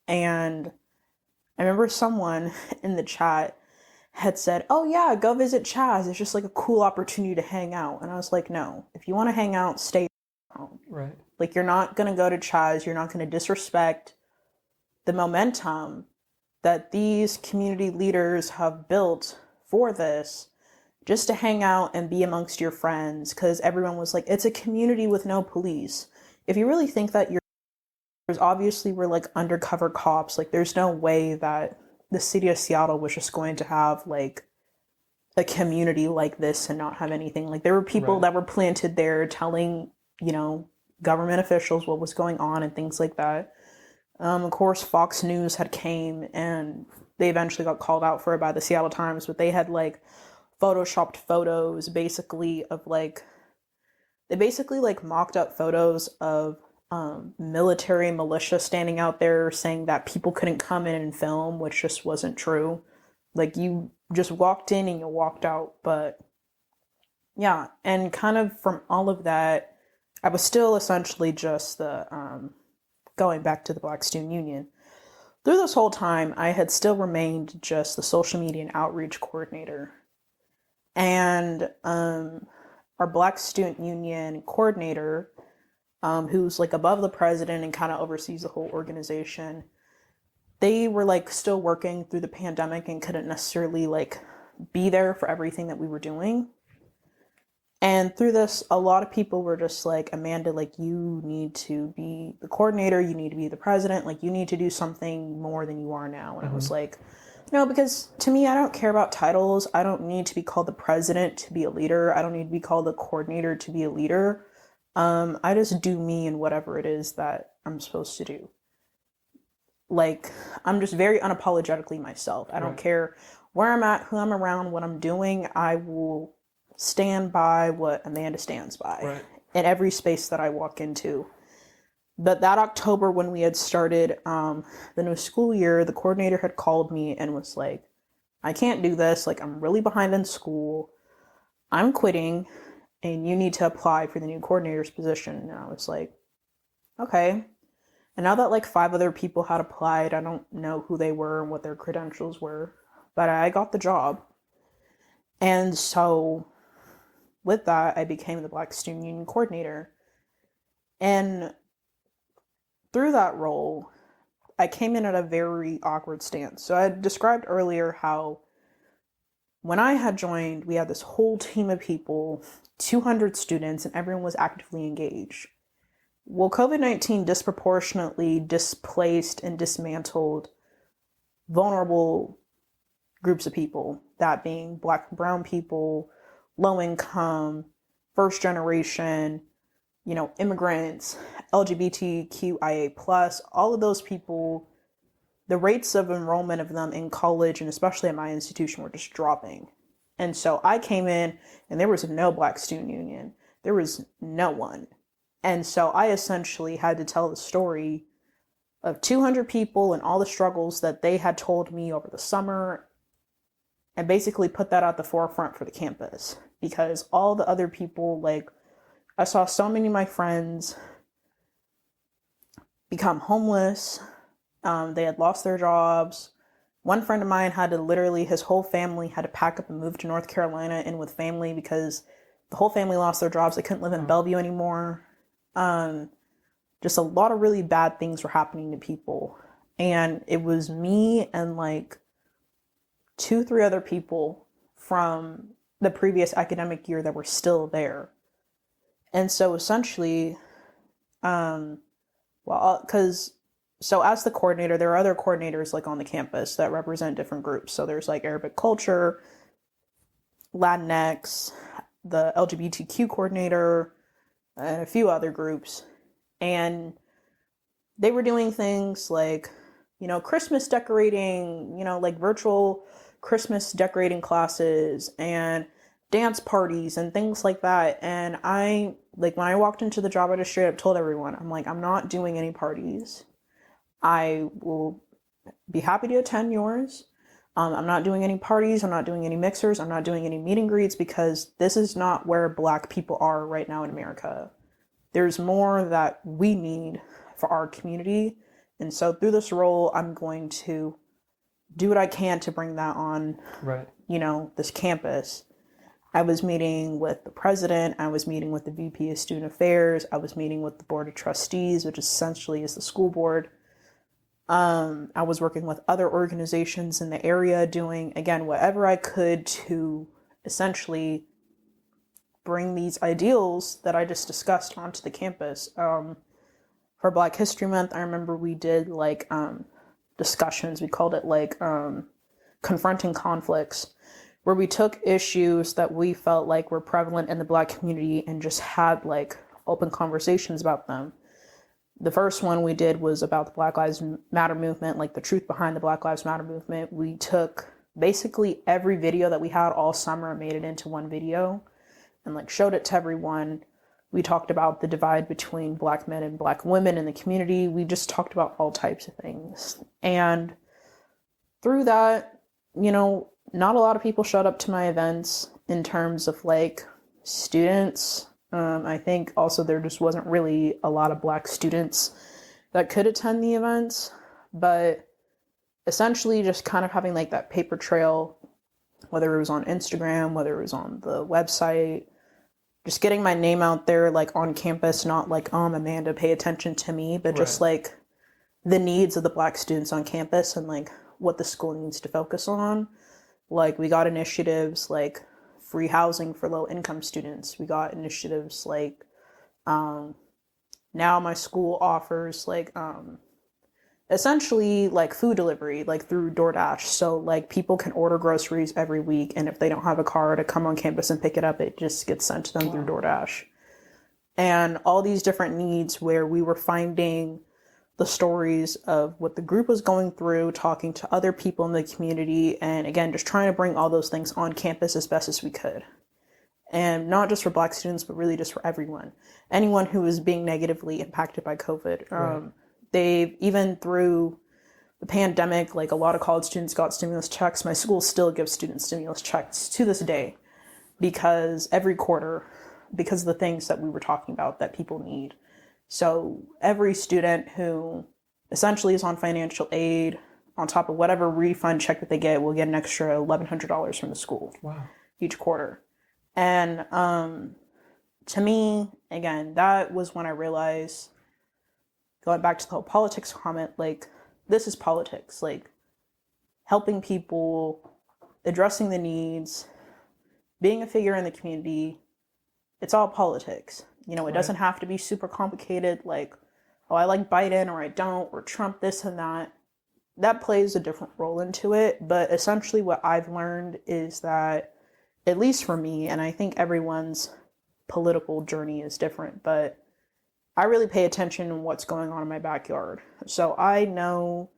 And I remember someone in the chat had said, oh yeah, go visit CHAZ. It's just like a cool opportunity to hang out. And I was like, no, if you want to hang out, stay home. Right. Like, you're not going to go to CHAZ. You're not going to disrespect the momentum that these community leaders have built for this just to hang out and be amongst your friends. Because everyone was like, it's a community with no police. If you really think that there's obviously were like undercover cops, like there's no way that the city of Seattle was just going to have like a community like this and not have anything. Like, there were people that were planted there telling, you know, government officials what was going on and things like that. Of course, Fox News had came and they eventually got called out for it by the Seattle Times, but they had like photoshopped photos basically of like, they basically like mocked up photos of military militia standing out there saying that people couldn't come in and film, which just wasn't true. Like, you just walked in and you walked out. But yeah, and kind of from all of that, I was still essentially just the going back to the Black Student Union. Through this whole time, I had still remained just the social media and outreach coordinator. And our Black Student Union coordinator, who's like above the president and kind of oversees the whole organization, they were like still working through the pandemic and couldn't necessarily like be there for everything that we were doing. And through this, a lot of people were just like, Amanda, like, you need to be the coordinator, you need to be the president, like, you need to do something more than you are now. And I was like, no, because to me, I don't care about titles. I don't need to be called the president to be a leader. I don't need to be called the coordinator to be a leader. I just do me and whatever it is that I'm supposed to do. Like, I'm just very unapologetically myself. I don't care where I'm at, who I'm around, what I'm doing. I will stand by what Amanda stands by in every space that I walk into. But that October, when we had started the new school year, the coordinator had called me and was like, I can't do this. Like, I'm really behind in school. I'm quitting, and you need to apply for the new coordinator's position. And I was like, okay. And now that like 5 other people had applied, I don't know who they were and what their credentials were, but I got the job. And so with that, I became the Black Student Union Coordinator. And through that role, I came in at a very awkward stance. So I described earlier how when I had joined, we had this whole team of people, 200 students, and everyone was actively engaged. Well, COVID-19 disproportionately displaced and dismantled vulnerable groups of people, that being Black and brown people, low income, first generation, immigrants, LGBTQIA+, all of those people, the rates of enrollment of them in college, and especially at my institution, were just dropping. And so I came in, and there was no Black Student Union. There was no one. And so I essentially had to tell the story of 200 people and all the struggles that they had told me over the summer, and basically put that at the forefront for the campus. Because all the other people, like, I saw so many of my friends become homeless. They had lost their jobs. One friend of mine had to literally, his whole family had to pack up and move to North Carolina in with family because the whole family lost their jobs. They couldn't live in Bellevue anymore. Just a lot of really bad things were happening to people. And it was me and like 2-3 other people from the previous academic year that were still there. And so essentially, so as the coordinator, there are other coordinators like on the campus that represent different groups. So there's like Arabic culture, Latinx, the LGBTQ coordinator, and a few other groups. And they were doing things like, Christmas decorating, like virtual Christmas decorating classes and dance parties and things like that. And when I walked into the job, I just straight up told everyone, I'm like, I'm not doing any parties. I will be happy to attend yours. I'm not doing any parties. I'm not doing any mixers. I'm not doing any meet and greets because this is not where Black people are right now in America. There's more that we need for our community. And so through this role, I'm going to do what I can to bring that on, this campus. I was meeting with the president. I was meeting with the VP of Student Affairs. I was meeting with the Board of Trustees, which essentially is the school board. I was working with other organizations in the area doing, again, whatever I could to essentially bring these ideals that I just discussed onto the campus. For Black History Month, I remember we did discussions. We called it confronting conflicts, where we took issues that we felt like were prevalent in the Black community and just had open conversations about them. The first one we did was about the Black Lives Matter movement, the truth behind the Black Lives Matter movement. We took basically every video that we had all summer and made it into one video and showed it to everyone. We talked about the divide between Black men and Black women in the community. We just talked about all types of things. And through that, not a lot of people showed up to my events in terms of students. I think also there just wasn't really a lot of Black students that could attend the events, but essentially just kind of having that paper trail, whether it was on Instagram, whether it was on the website, just getting my name out there on campus, not Amanda, pay attention to me, but just the needs of the Black students on campus and what the school needs to focus on. We got initiatives free housing for low-income students. We got initiatives like now my school offers like essentially like food delivery, like through DoorDash. So like people can order groceries every week, and if they don't have a car to come on campus and pick it up, it just gets sent to them through DoorDash. And all these different needs where we were finding the stories of what the group was going through, talking to other people in the community, and again, just trying to bring all those things on campus as best as we could. And not just for Black students, but really just for everyone. Anyone who is being negatively impacted by COVID. Right. They've, even through the pandemic, like a lot of college students got stimulus checks. My school still gives students stimulus checks to this day, because every quarter, because of the things that we were talking about that people need. So every student who essentially is on financial aid, on top of whatever refund check that they get, will get an extra $1,100 from the school. Wow. Each quarter. And to me, again, that was when I realized, going back to the whole politics comment, like, this is politics. Like, helping people, addressing the needs, being a figure in the community, it's all politics. You know, it doesn't have to be super complicated, like, oh, I like Biden or I don't, or Trump this and that. That plays a different role into it. But essentially what I've learned is that, at least for me, and I think everyone's political journey is different, but I really pay attention to what's going on in my backyard. So I know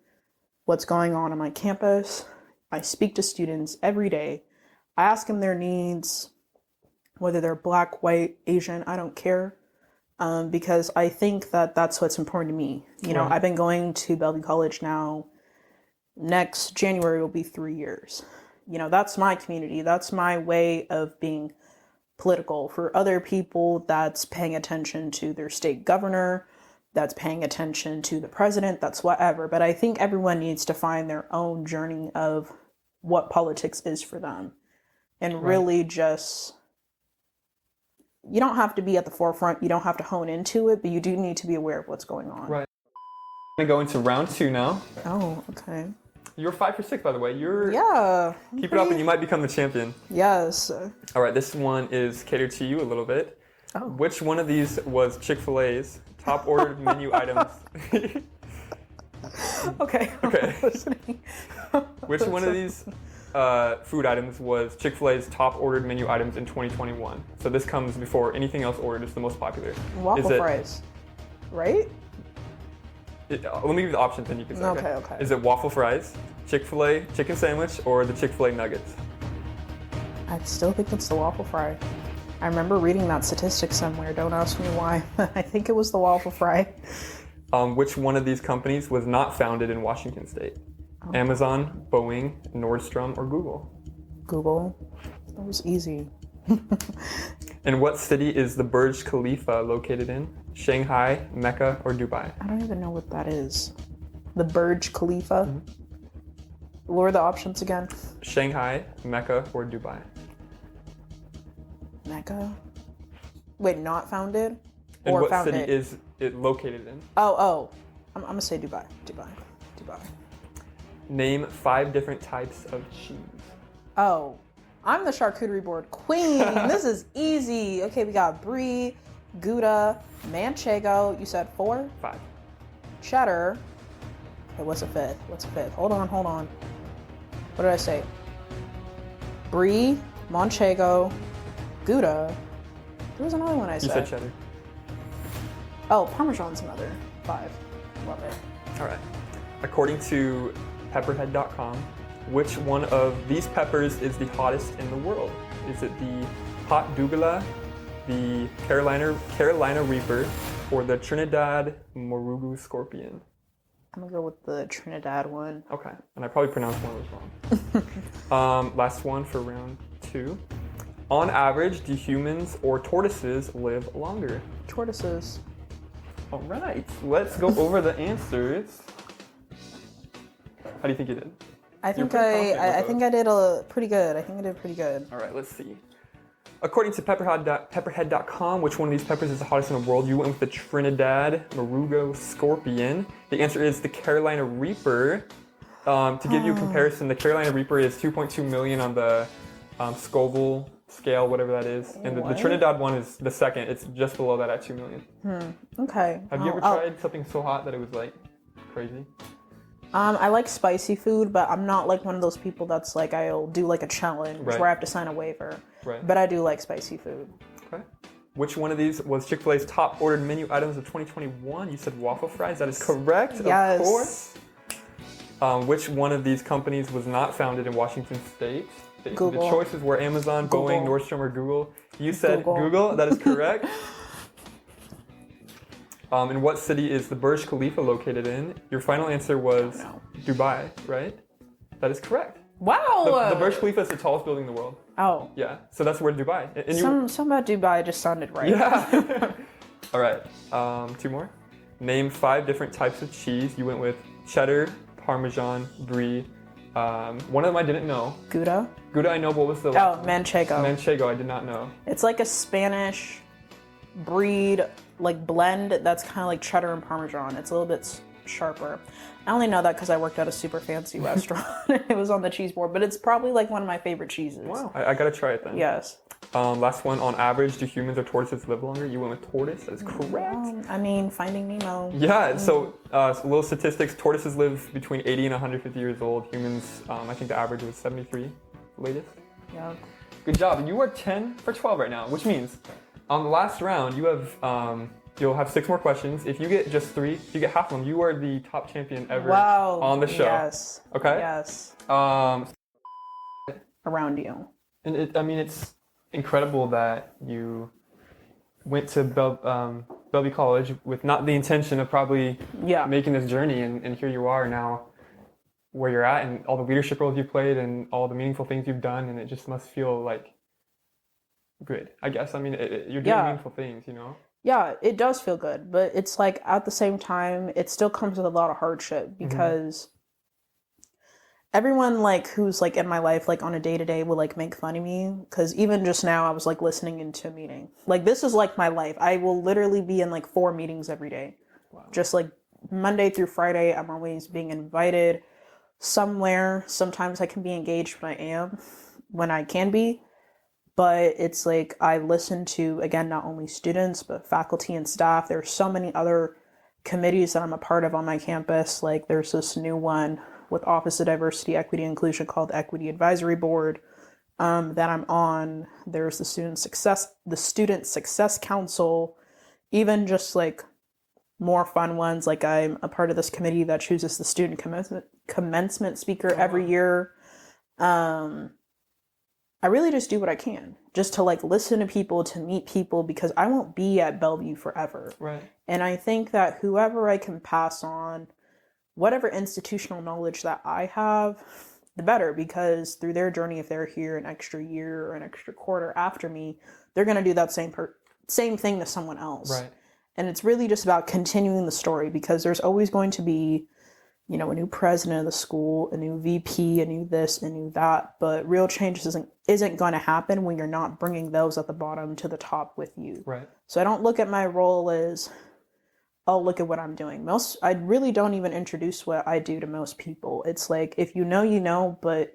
what's going on my campus. I speak to students every day. I ask them their needs, whether they're Black, white, Asian, I don't care. Because I think that that's what's important to me. You know, I've been going to Bellevue College now. Next January will be 3 years. You know, that's my community. That's my way of being political. For other people, that's paying attention to their state governor, that's paying attention to the president, that's whatever. But I think everyone needs to find their own journey of what politics is for them. And really just, you don't have to be at the forefront, you don't have to hone into it, but you do need to be aware of what's going on. Right. I'm going to go into round 2 now. Oh, okay. You're 5 for 6, by the way. Keep it up and you might become the champion. Yes. All right, this one is catered to you a little bit. Oh. Which one of these was Chick-fil-A's top ordered menu items? Okay. Okay. I'm listening. Which one of these food items was Chick-fil-A's top ordered menu items in 2021? So this comes before anything else ordered. It's the most popular. Waffle fries, right? Let me give you the options and you can say. Okay. Is it waffle fries, Chick-fil-A chicken sandwich, or the Chick-fil-A nuggets? I still think it's the waffle fry. I remember reading that statistic somewhere. Don't ask me why. I think it was the waffle fry. Which one of these companies was not founded in Washington State? Oh. Amazon, Boeing, Nordstrom, or Google? Google. That was easy. In what city is the Burj Khalifa located in? Shanghai, Mecca, or Dubai? I don't even know what that is. The Burj Khalifa? Mm-hmm. What were the options again? Shanghai, Mecca, or Dubai? Mecca? Wait, not founded? And or what founded? city is it located in? Oh. I'm going to say Dubai. Dubai. Name 5 different types of cheese. Oh, I'm the charcuterie board queen. This is easy. Okay, we got brie, Gouda, Manchego. You said 4? 5. Cheddar. Okay, what's a fifth? Hold on. What did I say? Brie, Manchego, Gouda. There was another one I said. You said cheddar. Oh, Parmesan's another 5. Love it. All right. According to pepperhead.com, which one of these peppers is the hottest in the world? Is it the hot dougala, the Carolina Reaper, or the Trinidad Morugu Scorpion? I'm gonna go with the Trinidad one. Okay, and I probably pronounced one of those wrong. Last one for round 2. On average, do humans or tortoises live longer? Tortoises. All right, let's go over the answers. How do you think you did? I think I did pretty good. All right, let's see. According to pepperhead.com, which one of these peppers is the hottest in the world? You went with the Trinidad Morugo Scorpion. The answer is the Carolina Reaper. To give you a comparison, the Carolina Reaper is 2.2 million on the Scoville scale, whatever that is. And the What? Trinidad one is the second. It's just below that at 2 million. Okay. Have you ever tried something so hot that it was like crazy? I like spicy food, but I'm not like one of those people that's like, I'll do like a challenge Right. where I have to sign a waiver. Right. But I do like spicy food. Okay. Which one of these was Chick-fil-A's top ordered menu items of 2021? You said waffle fries. That is correct. Yes. Of course. Which one of these companies was not founded in Washington State? Google. The choices were Amazon, Google. Boeing, Nordstrom, or Google. You said Google. That is correct. In what city is the Burj Khalifa located in? Your final answer was Dubai, right? That is correct. Wow. The Burj Khalifa is the tallest building in the world. Oh. Yeah, so that's where Dubai. And Something about Dubai just sounded right. Yeah. All right, 2 more. Name 5 different types of cheese. You went with cheddar, Parmesan, brie. One of them I didn't know. Gouda? Gouda I know, but what was the Oh, Manchego. Manchego I did not know. It's like a Spanish breed, like blend that's kind of like cheddar and Parmesan. It's a little bit sharper. I only know that because I worked at a super fancy restaurant. It was on the cheese board, but it's probably like one of my favorite cheeses. Wow, I gotta try it then. Yes. Last one, on average, do humans or tortoises live longer? You went with tortoise, that is correct. I mean, Finding Nemo. Yeah, so little statistics, tortoises live between 80 and 150 years old. Humans, I think the average was 73, the latest. Yeah. Good job. You are 10 for 12 right now, which means on the last round, you have you'll have 6 more questions. If you get just 3, if you get half of them, you are the top champion ever on the show. Yes. Okay? Yes. Around you. And it's incredible that you went to Bellevue College with not the intention of probably making this journey, and here you are now where you're at, and all the leadership roles you played and all the meaningful things you've done, and it just must feel like good, I guess. I mean, you're doing meaningful things, you know? Yeah, it does feel good, but it's like at the same time, it still comes with a lot of hardship because everyone like who's like in my life, like on a day-to-day will like make fun of me. Because even just now I was like listening into a meeting. Like this is like my life. I will literally be in like 4 meetings every day. Wow. Just like Monday through Friday, I'm always being invited somewhere. Sometimes I can be engaged when I can be. But it's like I listen to, again, not only students, but faculty and staff. There's so many other committees that I'm a part of on my campus. Like there's this new one with Office of Diversity, Equity, and Inclusion called Equity Advisory Board that I'm on. There's the Student Success Council, even just like more fun ones. Like I'm a part of this committee that chooses the student commencement speaker every year. I really just do what I can just to like listen to people, to meet people, because I won't be at Bellevue forever. Right. And I think that whoever I can pass on whatever institutional knowledge that I have, the better, because through their journey, if they're here an extra year or an extra quarter after me, they're going to do that same thing to someone else. Right. And it's really just about continuing the story, because there's always going to be, you know, a new president of the school, a new VP, a new this, a new that, but real change isn't going to happen when you're not bringing those at the bottom to the top with you. Right. So I don't look at my role as, oh, look at what I'm doing. I really don't even introduce what I do to most people. It's like, if you know, you know, but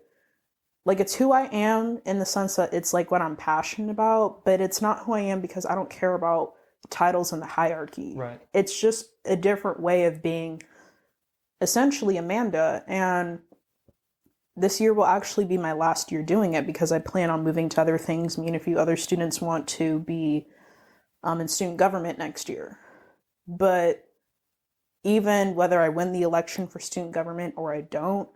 like, it's who I am in the sense that it's like what I'm passionate about, but it's not who I am because I don't care about titles in the hierarchy. Right. It's just a different way of being essentially Amanda, and this year will actually be my last year doing it because I plan on moving to other things. Me and a few other students want to be in student government next year. But even whether I win the election for student government or I don't,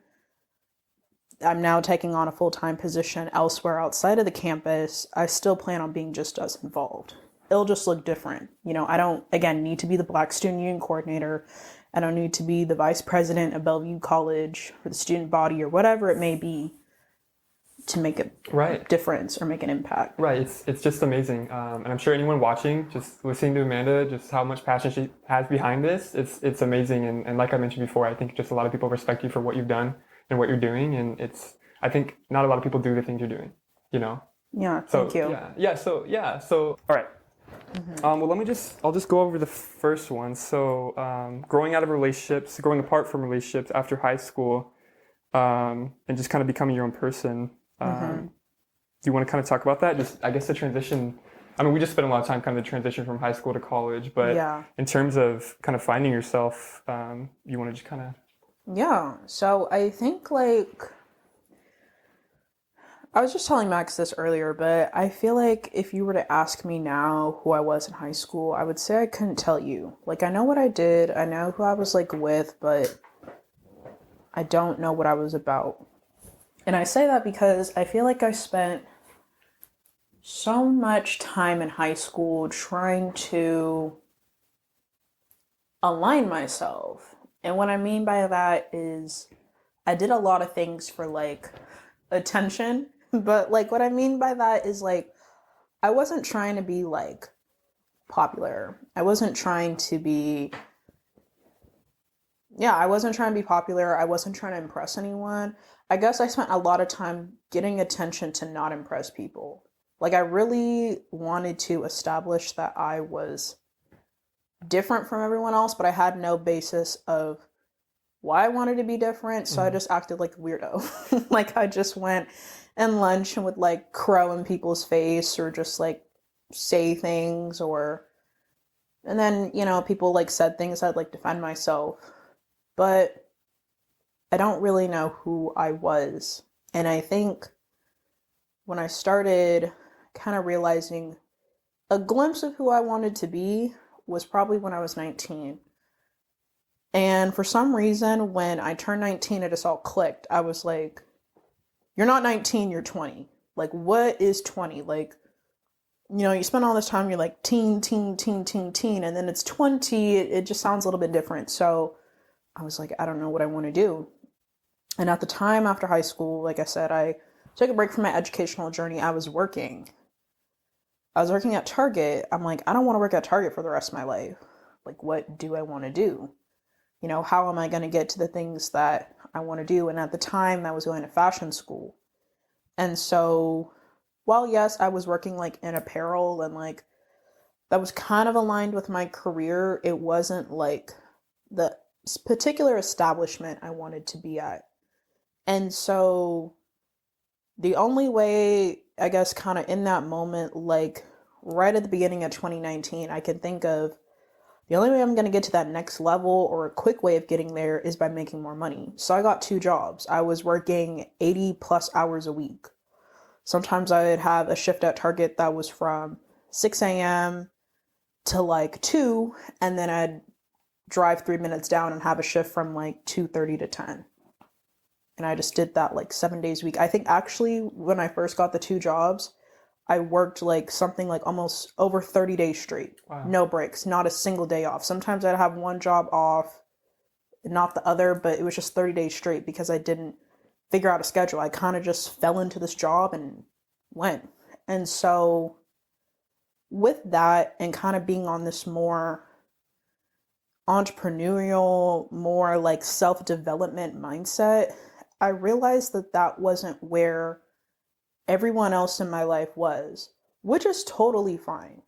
I'm now taking on a full-time position elsewhere outside of the campus. I still plan on being just as involved. It'll just look different. You know, I don't, again, need to be the Black Student Union Coordinator. I don't need to be the vice president of Bellevue College or the student body or whatever it may be to make a difference or make an impact. Right. It's just amazing. And I'm sure anyone watching, just listening to Amanda, just how much passion she has behind this, it's amazing. And like I mentioned before, I think just a lot of people respect you for what you've done and what you're doing. And I think not a lot of people do the things you're doing, you know? Yeah, thank you. So, all right. Well, I'll just go over the first one. So, growing apart from relationships after high school, and just kind of becoming your own person. you want to kind of talk about that? Just, I guess, the transition. I mean, we just spent a lot of time kind of the transition from high school to college, but Yeah. in terms of kind of finding yourself, you want to just kind of... Yeah. So I think like I was just telling Max this earlier, but I feel like if you were to ask me now who I was in high school, I would say I couldn't tell you. Like, I know what I did, I know who I was like with, but I don't know what I was about. And I say that because I feel like I spent so much time in high school trying to align myself. And what I mean by that is I did a lot of things for like attention, but like what I mean by that is like I wasn't trying to be like popular. I wasn't trying to be I wasn't trying to be popular. I wasn't trying to impress anyone. I guess I spent a lot of time getting attention to not impress people. Like I really wanted to establish that I was different from everyone else, but I had no basis of why I wanted to be different, so I just acted like a weirdo. Like I just went and lunch and would like crow in people's face or just like say things and then, people like said things, I'd like defend myself. But I don't really know who I was. And I think when I started kind of realizing a glimpse of who I wanted to be was probably when I was 19. And for some reason, when I turned 19, it just all clicked. I was like, you're not 19, you're 20. Like, what is 20? Like, you spend all this time, you're like teen, and then it's 20. It just sounds a little bit different. So I was like, I don't know what I want to do. And at the time after high school, like I said, I took a break from my educational journey. I was working at Target. I'm like, I don't want to work at Target for the rest of my life. Like, what do I want to do? How am I going to get to the things that I want to do? And at the time, I was going to fashion school. And so, while yes, I was working like in apparel and like that was kind of aligned with my career, it wasn't like the particular establishment I wanted to be at. And so the only way, I guess, kind of in that moment, like right at the beginning of 2019, I can think of the only way I'm going to get to that next level or a quick way of getting there is by making more money. So I got 2 jobs. I was working 80 plus hours a week. Sometimes I would have a shift at Target that was from 6 a.m. to like 2, and then I'd drive 3 minutes down and have a shift from like 2:30 to 10. And I just did that like 7 days a week. I think actually when I first got the 2 jobs, I worked like something like almost over 30 days straight. Wow. No breaks, not a single day off. Sometimes I'd have one job off, not the other, but it was just 30 days straight because I didn't figure out a schedule. I kind of just fell into this job and went. And so with that and kind of being on this more entrepreneurial, more like self-development mindset, I realized that that wasn't where everyone else in my life was, which is totally fine.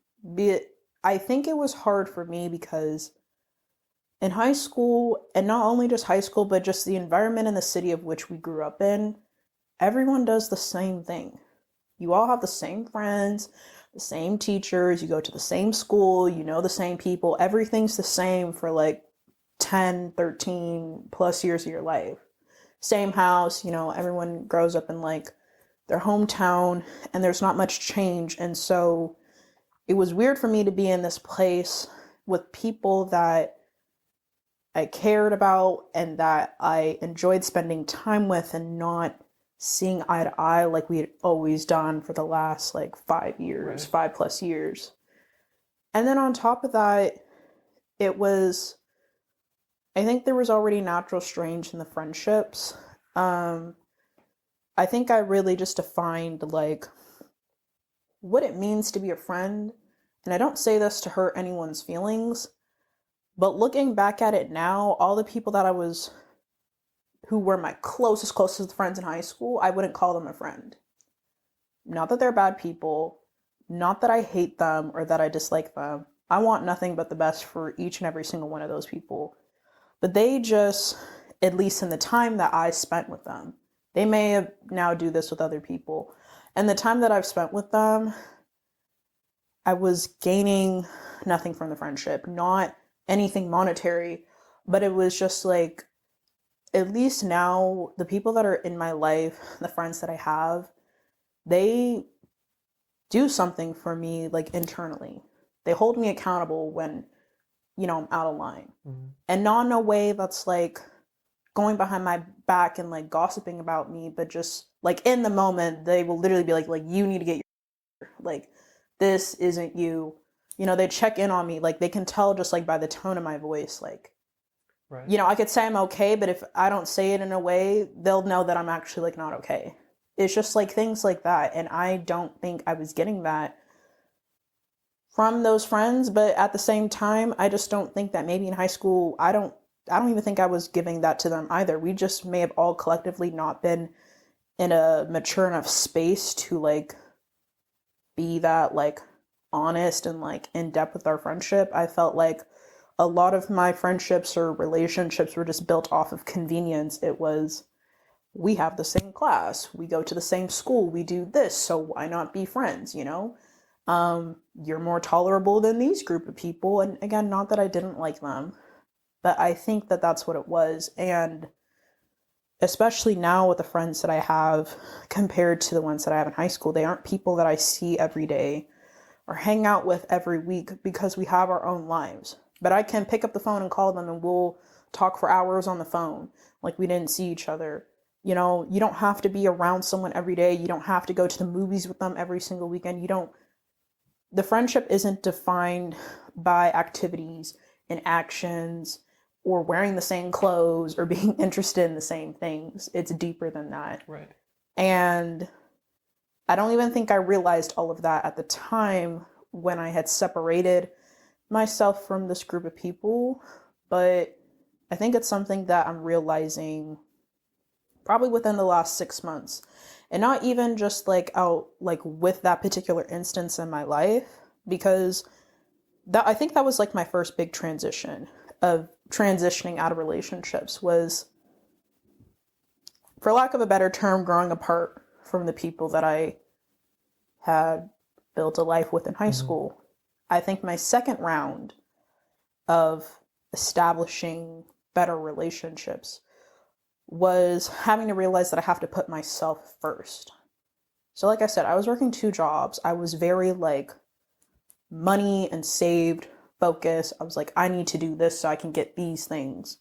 I think it was hard for me because in high school, and not only just high school, but just the environment in the city of which we grew up in, everyone does the same thing. You all have the same friends, the same teachers, you go to the same school, you know the same people, everything's the same for like 10, 13 plus years of your life. Same house, everyone grows up in like their hometown and there's not much change. And so it was weird for me to be in this place with people that I cared about and that I enjoyed spending time with and not seeing eye to eye like we had always done for the last like 5 years, right. 5+ years. And then on top of that, I think there was already natural strange in the friendships. I think I really just defined like what it means to be a friend. And I don't say this to hurt anyone's feelings, but looking back at it now, all the people that who were my closest friends in high school, I wouldn't call them a friend. Not that they're bad people, not that I hate them or that I dislike them. I want nothing but the best for each and every single one of those people. But they just, at least in the time that I spent with them, they may have now do this with other people. And the time that I've spent with them, I was gaining nothing from the friendship, not anything monetary, but it was just like, at least now, the people that are in my life, the friends that I have, they do something for me, like, internally. They hold me accountable when, I'm out of line. Mm-hmm. And not in a way that's, like, going behind my back and, like, gossiping about me, but just, like, in the moment, they will literally be like, you need to get your, like, this isn't you. They check in on me. Like, they can tell just, like, by the tone of my voice, like, right. I could say I'm okay, but if I don't say it in a way, they'll know that I'm actually, like, not okay. It's just, like, things like that. And I don't think I was getting that from those friends, but at the same time, I just don't think that maybe in high school, I don't even think I was giving that to them either. We just may have all collectively not been in a mature enough space to, like, be that, like, honest and, like, in depth with our friendship. I felt like a lot of my friendships or relationships were just built off of convenience. It was, we have the same class, we go to the same school, we do this, so why not be friends, you're more tolerable than these group of people. And again, not that I didn't like them, but I think that that's what it was. And especially now with the friends that I have compared to the ones that I have in high school, they aren't people that I see every day or hang out with every week because we have our own lives. But I can pick up the phone and call them and we'll talk for hours on the phone like we didn't see each other. You don't have to be around someone every day. You don't have to go to the movies with them every single weekend. The friendship isn't defined by activities and actions or wearing the same clothes or being interested in the same things. It's deeper than that. Right. And I don't even think I realized all of that at the time when I had separated myself from this group of people, but I think it's something that I'm realizing probably within the last 6 months. And not even just like out like with that particular instance in my life, because I think that was like my first big transition of transitioning out of relationships was, for lack of a better term, growing apart from the people that I had built a life with in high school. I think my second round of establishing better relationships was having to realize that I have to put myself first. So like I said, I was working 2 jobs. I was very like money and saved focused. I was like, I need to do this so I can get these things.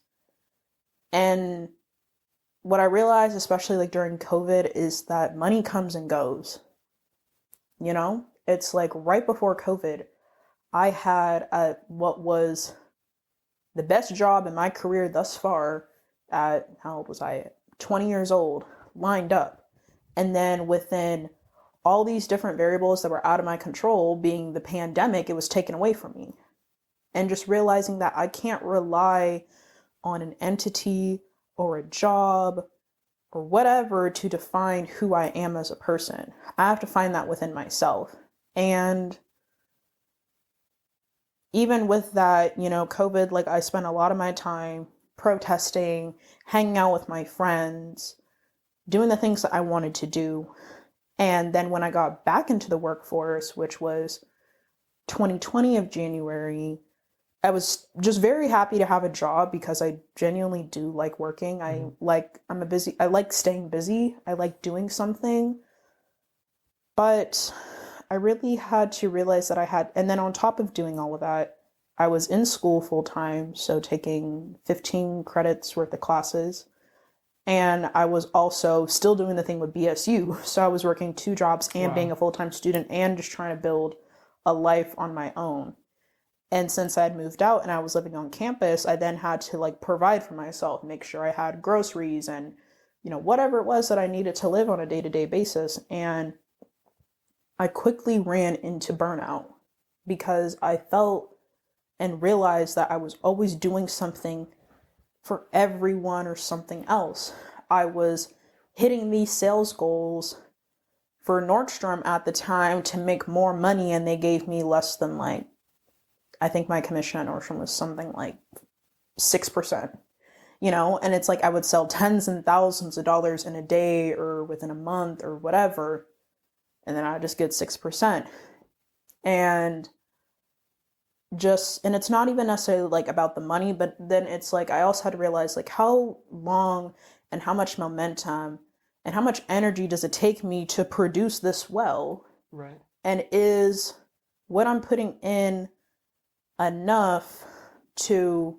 And what I realized, especially like during COVID, is that money comes and goes. It's like right before COVID, I had what was the best job in my career thus far at, how old was I? 20 years old, lined up. And then within all these different variables that were out of my control, being the pandemic, it was taken away from me. And just realizing that I can't rely on an entity or a job or whatever to define who I am as a person. I have to find that within myself. And even with that, COVID, like I spent a lot of my time protesting, hanging out with my friends, doing the things that I wanted to do. And then when I got back into the workforce, which was 2020 of January, I was just very happy to have a job because I genuinely do like working. I like staying busy. I like doing something. But I really had to realize that and then on top of doing all of that, I was in school full time, so taking 15 credits worth of classes. And I was also still doing the thing with BSU. So I was working 2 jobs and being a full-time student and just trying to build a life on my own. And since I had moved out and I was living on campus, I then had to like provide for myself, make sure I had groceries and, whatever it was that I needed to live on a day-to-day basis. And I quickly ran into burnout because I felt and realized that I was always doing something for everyone or something else. I was hitting these sales goals for Nordstrom at the time to make more money, and they gave me less than like, I think my commission at Nordstrom was something like 6%, and it's like I would sell tens and thousands of dollars in a day or within a month or whatever. and then I just get 6%. And it's not even necessarily like about the money, but then it's like I also had to realize like how long and how much momentum and how much energy does it take me to produce this well? Right. And is what I'm putting in enough to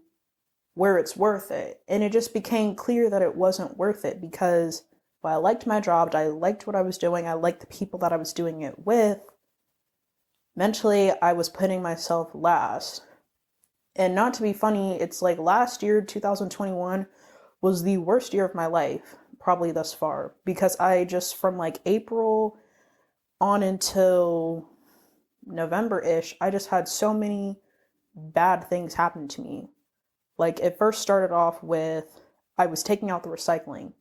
where it's worth it? And it just became clear that it wasn't worth it, because while I liked my job, I liked what I was doing, I liked the people that I was doing it with, mentally I was putting myself last. And not to be funny, it's like last year, 2021, was the worst year of my life, probably thus far, because I just, from like April on until November-ish, I just had so many bad things happen to me. Like, it first started off with, I was taking out the recycling,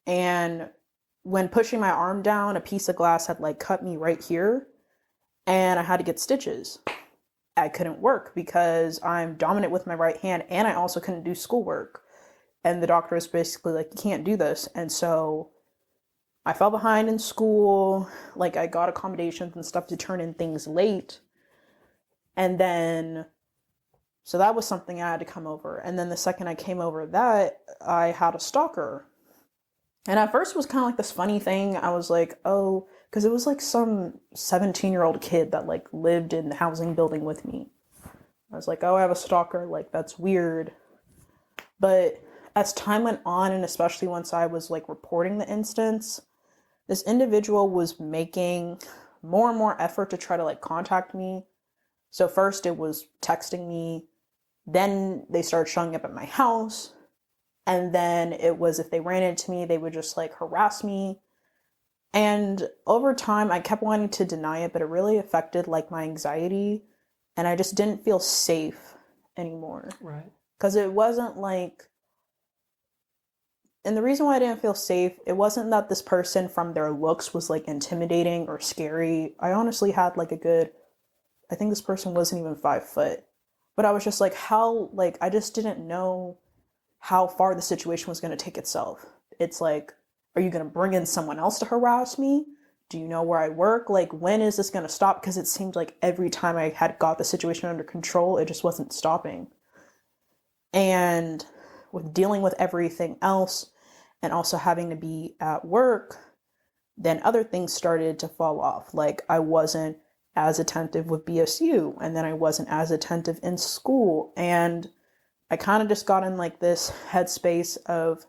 and when pushing my arm down, a piece of glass had like cut me right here, and I had to get stitches. I couldn't work because I'm dominant with my right hand, and I also couldn't do schoolwork. And the doctor was basically like, you can't do this. And so I fell behind in school. Like, I got accommodations and stuff to turn in things late. And then, so that was something I had to come over. And then the second I came over that, I had a stalker. And at first it was kind of like this funny thing. I was like, oh, because it was like some 17-year-old kid that like lived in the housing building with me. I was like, oh, I have a stalker. Like, that's weird. But as time went on, and especially once I was like reporting the instance, this individual was making more and more effort to try to like contact me. So first it was texting me, then they started showing up at my house, and then it was if they ran into me, they would just like harass me. And over time, I kept wanting to deny it, but it really affected like my anxiety, and I just didn't feel safe anymore. Right. Because it wasn't like, and the reason why I didn't feel safe, it wasn't that this person from their looks was like intimidating or scary. I honestly had like I think this person wasn't even 5 foot, but I was just like, I just didn't know how far the situation was going to take itself. It's like, are you going to bring in someone else to harass me? Do you know where I work? Like, when is this going to stop? Because it seemed like every time I had got the situation under control, it just wasn't stopping. And with dealing with everything else and also having to be at work, then other things started to fall off. Like, I wasn't as attentive with BSU, and then I wasn't as attentive in school. And I kind of just got in like this headspace of,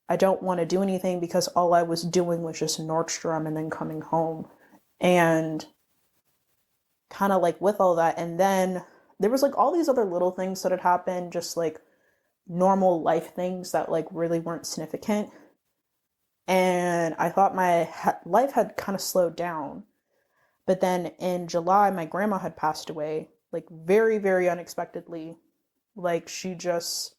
I don't want to do anything because all I was doing was just Nordstrom and then coming home. And kind of like with all that. And then there was like all these other little things that had happened, just like normal life things that like really weren't significant. And I thought my life had kind of slowed down. But then in July, my grandma had passed away, like very, very unexpectedly. Like, she just,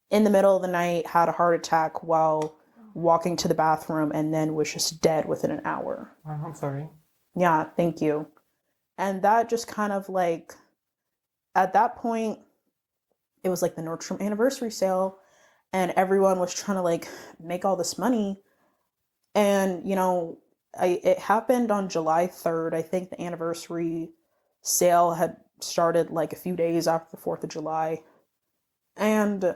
in the middle of the night, had a heart attack while walking to the bathroom, and then was just dead within an hour. Wow, I'm sorry. Yeah, thank you. And that just kind of like, at that point, it was like the Nordstrom anniversary sale, and everyone was trying to like make all this money. And, you know, it happened on July 3rd. I think the anniversary sale had started like a few days after the 4th of July. And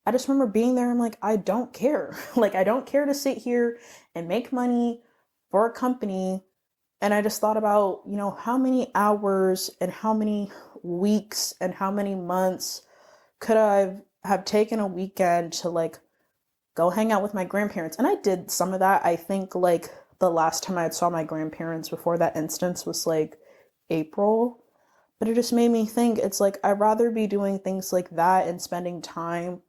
I just remember being there. I'm like, I don't care. Like, I don't care to sit here and make money for a company. And I just thought about, you know, how many hours and how many weeks and how many months could I have taken a weekend to like go hang out with my grandparents. And I did some of that. I think like the last time I saw my grandparents before that instance was like April. But it just made me think, it's like, I'd rather be doing things like that and spending time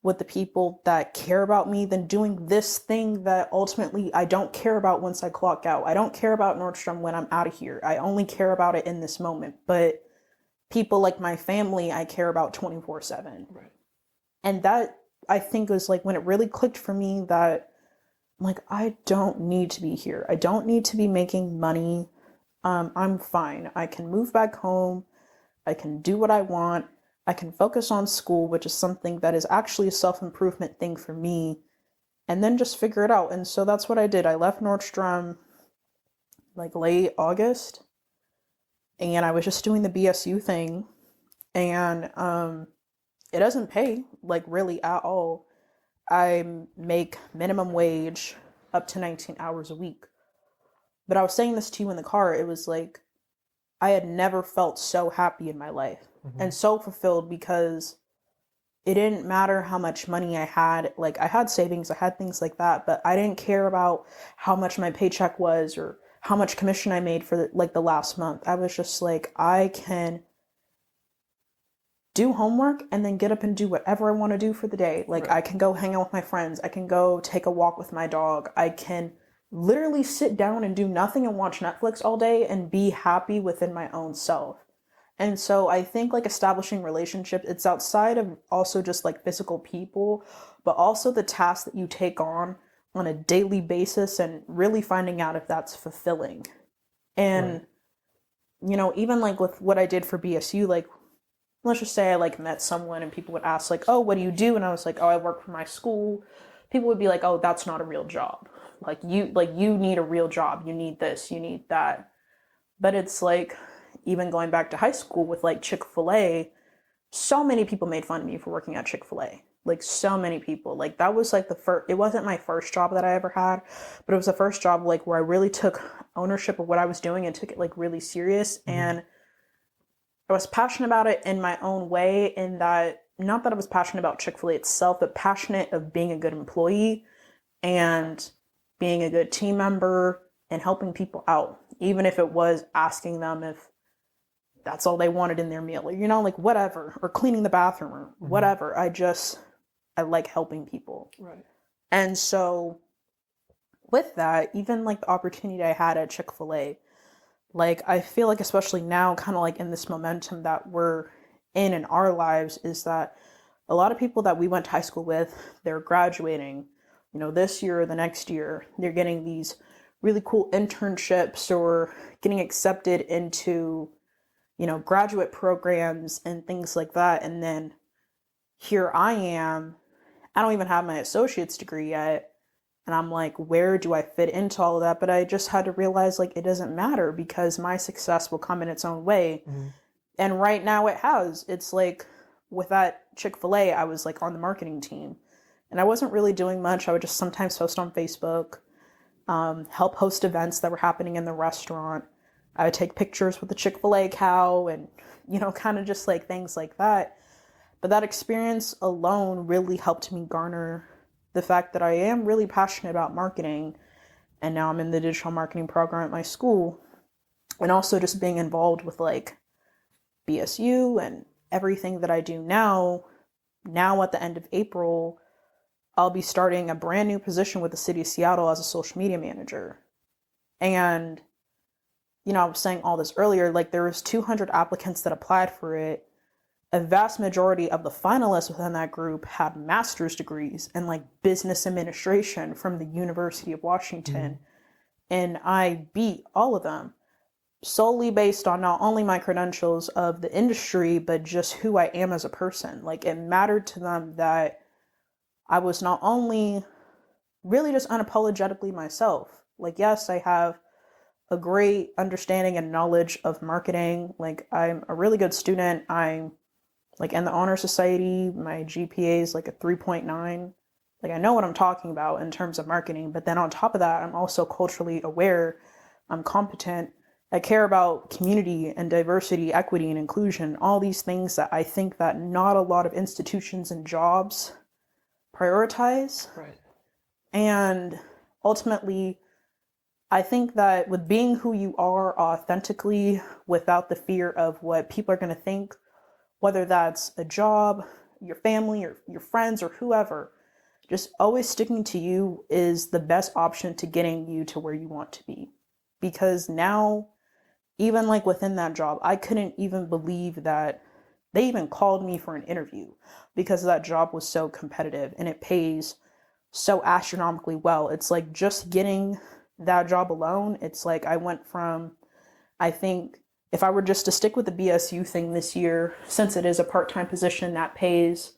with the people that care about me than doing this thing that ultimately I don't care about once I clock out. I don't care about Nordstrom when I'm out of here. I only care about it in this moment. But people like my family, I care about 24/7. Right. And that, I think, was like when it really clicked for me that I'm like, I don't need to be here. I don't need to be making money. I'm fine. I can move back home. I can do what I want. I can focus on school, which is something that is actually a self-improvement thing for me, and then just figure it out. And so that's what I did. I left Nordstrom. like late August, and I was just doing the BSU thing, and it doesn't pay like really at all. I make minimum wage up to 19 hours a week. But I was saying this to you in the car, it was like I had never felt so happy in my life and so fulfilled, because it didn't matter how much money I had. Like, I had savings, I had things like that, but I didn't care about how much my paycheck was or how much commission I made for the last month. I was just like, I can do homework and then get up and do whatever I want to do for the day. Like, right. I can go hang out with my friends. I can go take a walk with my dog. I can literally sit down and do nothing and watch Netflix all day and be happy within my own self. And so I think like establishing relationships, it's outside of also just like physical people, but also the tasks that you take on a daily basis and really finding out if that's fulfilling. And, right. You know, even like with what I did for BSU, like, let's just say I like met someone and people would ask like, oh, what do you do? And I was like, oh, I work for my school. People would be like, oh, that's not a real job. Like you need a real job. You need this, you need that. But it's like, even going back to high school with like Chick-fil-A, so many people made fun of me for working at Chick-fil-A. Like, so many people. Like, that was like it wasn't my first job that I ever had, but it was the first job like where I really took ownership of what I was doing and took it like really serious. Mm-hmm. And I was passionate about it in my own way, in that, not that I was passionate about Chick-fil-A itself, but passionate of being a good employee and being a good team member and helping people out, even if it was asking them if that's all they wanted in their meal, or, you know, like whatever, or cleaning the bathroom or whatever. I like helping people. Right. And so with that, even like the opportunity I had at Chick-fil-A, like, I feel like, especially now, kind of like in this momentum that we're in our lives, is that a lot of people that we went to high school with, they're graduating, you know, this year or the next year. They're getting these really cool internships or getting accepted into, you know, graduate programs and things like that. And then here I am, I don't even have my associate's degree yet. And I'm like, where do I fit into all of that? But I just had to realize, like, it doesn't matter, because my success will come in its own way. Mm-hmm. And right now it has. It's like, with that Chick-fil-A, I was like on the marketing team. And I wasn't really doing much. I would just sometimes post on Facebook, help host events that were happening in the restaurant. I would take pictures with the Chick-fil-A cow and, you know, kind of just like things like that. But that experience alone really helped me garner the fact that I am really passionate about marketing. And now I'm in the digital marketing program at my school. And also just being involved with like BSU and everything that I do now. Now at the end of April, I'll be starting a brand new position with the city of Seattle as a social media manager. And, you know, I was saying all this earlier, like, there was 200 applicants that applied for it. A vast majority of the finalists within that group had master's degrees in like business administration from the University of Washington. Mm-hmm. And I beat all of them solely based on not only my credentials of the industry, but just who I am as a person. Like, it mattered to them that I was not only really just unapologetically myself. Like, yes, I have a great understanding and knowledge of marketing. Like, I'm a really good student. I'm like in the honor society, my GPA is like a 3.9. Like, I know what I'm talking about in terms of marketing, but then on top of that, I'm also culturally aware. I'm competent. I care about community and diversity, equity and inclusion, all these things that I think that not a lot of institutions and jobs prioritize. Right. And ultimately, I think that with being who you are authentically, without the fear of what people are going to think, whether that's a job, your family, or your friends, or whoever, just always sticking to you is the best option to getting you to where you want to be. Because now, even like within that job, I couldn't even believe that they even called me for an interview, because that job was so competitive and it pays so astronomically well. It's like, just getting that job alone, it's like I went from, I think, if I were just to stick with the BSU thing this year, since it is a part-time position that pays,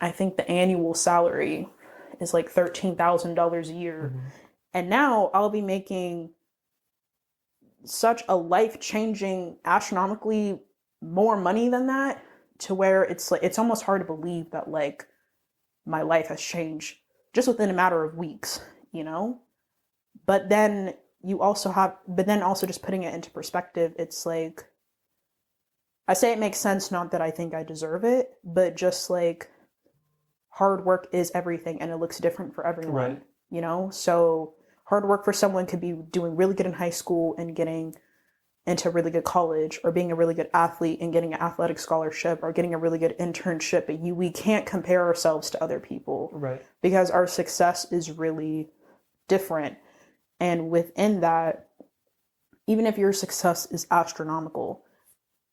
I think the annual salary is like $13,000 a year. Mm-hmm. And now I'll be making such a life-changing, astronomically more money than that, to where it's like, it's almost hard to believe that like my life has changed just within a matter of weeks, you know? But then also just putting it into perspective, it's like, I say it makes sense, not that I think I deserve it, but just like hard work is everything and it looks different for everyone, Right. you know? So hard work for someone could be doing really good in high school and getting into a really good college, or being a really good athlete and getting an athletic scholarship, or getting a really good internship. But we can't compare ourselves to other people, Right. because our success is really different. And within that, even if your success is astronomical,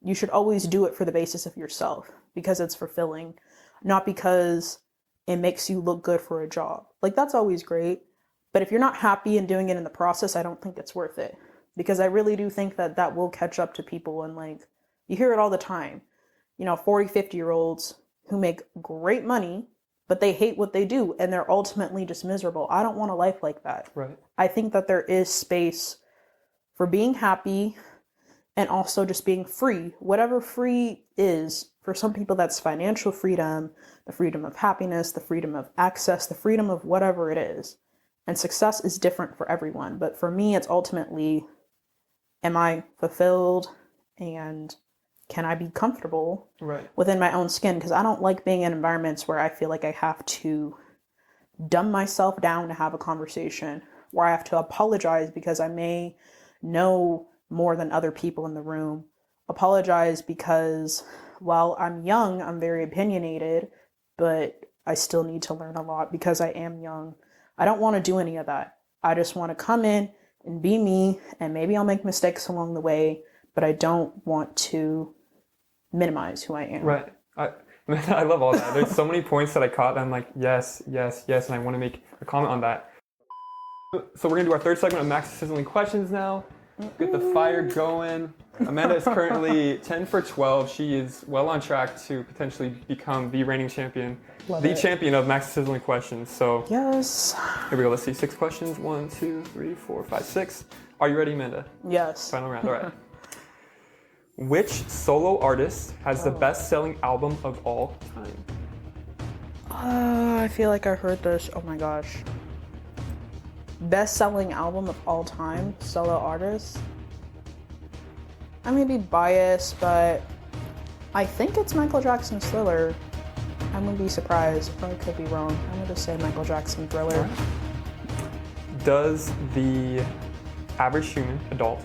you should always do it for the basis of yourself, because it's fulfilling, not because it makes you look good for a job. Like, that's always great. But if you're not happy in doing it in the process, I don't think it's worth it. Because I really do think that that will catch up to people. And like, you hear it all the time, 40, 50-year-olds who make great money, but they hate what they do and they're ultimately just miserable. I don't want a life like that. Right. I think that there is space for being happy and also just being free. Whatever free is, for some people that's financial freedom, the freedom of happiness, the freedom of access, the freedom of whatever it is. And success is different for everyone. But for me, it's ultimately, am I fulfilled, and can I be comfortable Right. within my own skin? Because I don't like being in environments where I feel like I have to dumb myself down to have a conversation, where I have to apologize because I may know more than other people in the room. Apologize because while I'm young, I'm very opinionated, but I still need to learn a lot because I am young. I don't want to do any of that. I just want to come in and be me, and maybe I'll make mistakes along the way, but I don't want to minimize who I am. Right. I love all that. There's so many points that I caught that I'm like, yes, yes, yes, and I want to make a comment on that. So we're going to do our third segment of Max's Sizzling Questions now. Get the fire going. Amanda is currently 10 for 12. She is well on track to potentially become the reigning champion, champion of Max's Sizzling Questions. So yes. Here we go. Let's see. 6 questions. 1, 2, 3, 4, 5, 6. Are you ready, Amanda? Yes. Final round. All right. Which solo artist has the best-selling album of all time? I feel like I heard this. Oh my gosh. Best-selling album of all time, solo artist. I may be biased, but I think it's Michael Jackson's Thriller. I wouldn't be surprised, but I could be wrong. I'm gonna just say Michael Jackson Thriller. Does the average human, adult,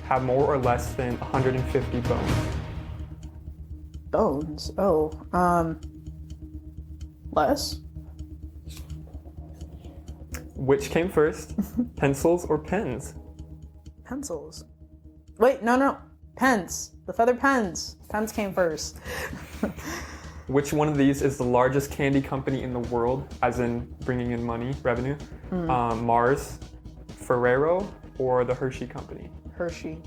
have more or less than 150 bones? Bones? Less? Which came first, pencils or pens? Pencils. Wait, no. Pens. The feather pens. Pens came first. Which one of these is the largest candy company in the world, as in bringing in money, revenue? Mars, Ferrero, or the Hershey Company? Hershey.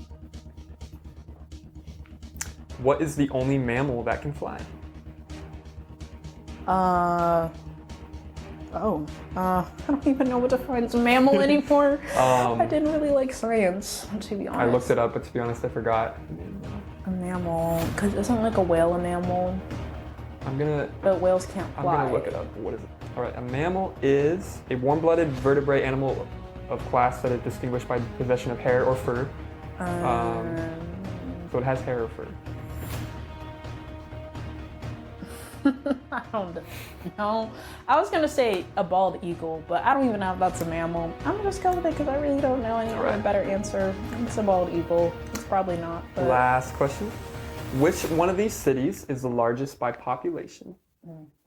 What is the only mammal that can fly? I don't even know what defines a mammal anymore. I didn't really like science, to be honest. I looked it up, but to be honest, I forgot. A mammal, because isn't like a whale a mammal? But whales can't fly. I'm gonna look it up. What is it? All right, a mammal is a warm-blooded vertebrate animal of class that is distinguished by the possession of hair or fur. So it has hair or fur. I don't know. I was gonna say a bald eagle, but I don't even know if that's a mammal. I'm gonna just go with it because I really don't know any better answer. It's a bald eagle. It's probably not. But... Last question. Which one of these cities is the largest by population?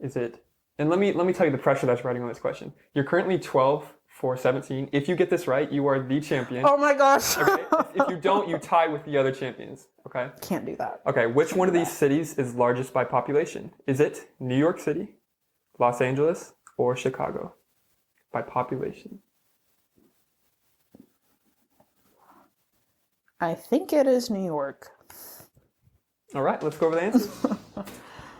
Is it? And let me tell you the pressure that's riding on this question. You're currently 12 for 17. If you get this right, you are the champion. Oh my gosh. Okay? If you don't, you tie with the other champions. Okay? Can't do that. Okay, which one of these cities is largest by population? Is it New York City, Los Angeles, or Chicago? By population. I think it is New York. All right, let's go over the answers.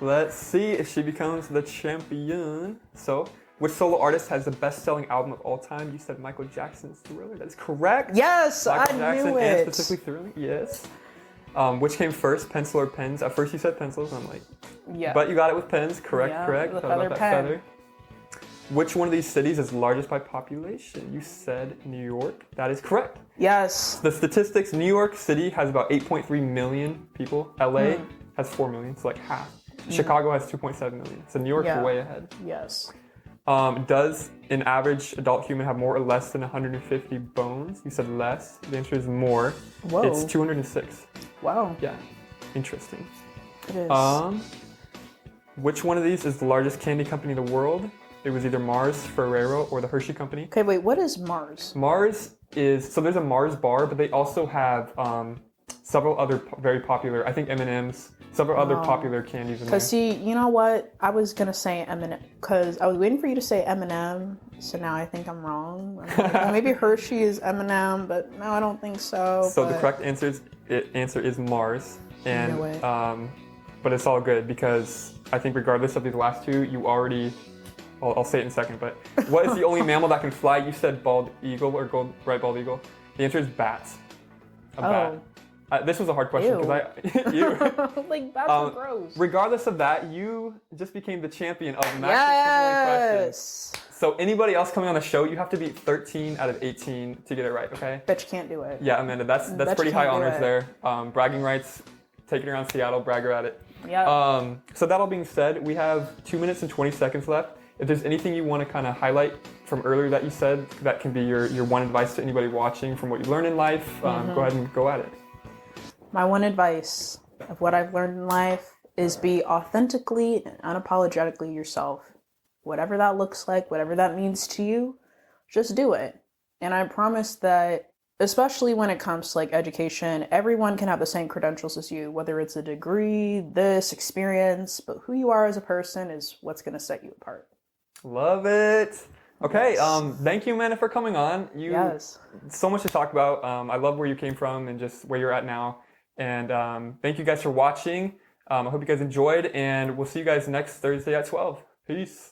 Let's see if she becomes the champion. So, Which solo artist has the best-selling album of all time? You said Michael Jackson's Thriller. That is correct. Yes, Michael I Jackson knew and it. specifically Thriller. Yes. Which came first, pencil or pens? At first you said pencils. I'm like, Yeah. but you got it with pens. Correct, Yeah, correct. the How about feather that pen. feather? Which one of these cities is largest by population? You said New York. That is correct. Yes. The statistics, New York City has about 8.3 million people. LA has 4 million, so like half. Chicago has 2.7 million. So New York's Yeah. way ahead. Yes. Does an average adult human have more or less than 150 bones? You said less. The answer is more. Whoa. It's 206. Wow. Yeah. Interesting. It is. Which one of these is the largest candy company in the world? It was either Mars, Ferrero, or the Hershey Company. Okay, wait, what is Mars? Mars is, so there's a Mars bar, but they also have several other very popular, I think M&M's, several other popular candies in there. Because see, you know what? I was going to say M&M, because I was waiting for you to say M&M, so now I think I'm wrong. I'm like, well, maybe Hershey is M&M, but no, I don't think so. So the correct answer is Mars. And, No way. but it's all good because I think regardless of these last two, you already, I'll say it in a second, but what is the only mammal that can fly? You said bald eagle or right bald eagle. The answer is bats. A bat. This was a hard question because you. Like, bats are gross. Regardless of that, you just became the champion of Max Sizzling questions. So anybody else coming on the show, you have to beat 13 out of 18 to get it right, okay? Bet you can't do it. Yeah, Amanda, that's pretty high honors there. Bragging rights, taking around Seattle, brag her at it. Yeah. So that all being said, we have 2 minutes and 20 seconds left. If there's anything you want to kind of highlight from earlier that you said, that can be your one advice to anybody watching from what you learned in life, go ahead and go at it. My one advice of what I've learned in life is be authentically and unapologetically yourself. Whatever that looks like, whatever that means to you, just do it. And I promise that, especially when it comes to like education, everyone can have the same credentials as you, whether it's a degree, this experience, but who you are as a person is what's going to set you apart. Love it. Okay, thank you, Amanda, for coming on. So much to talk about. I love where you came from and just where you're at now. And thank you guys for watching. I hope you guys enjoyed, and we'll see you guys next Thursday at 12. Peace.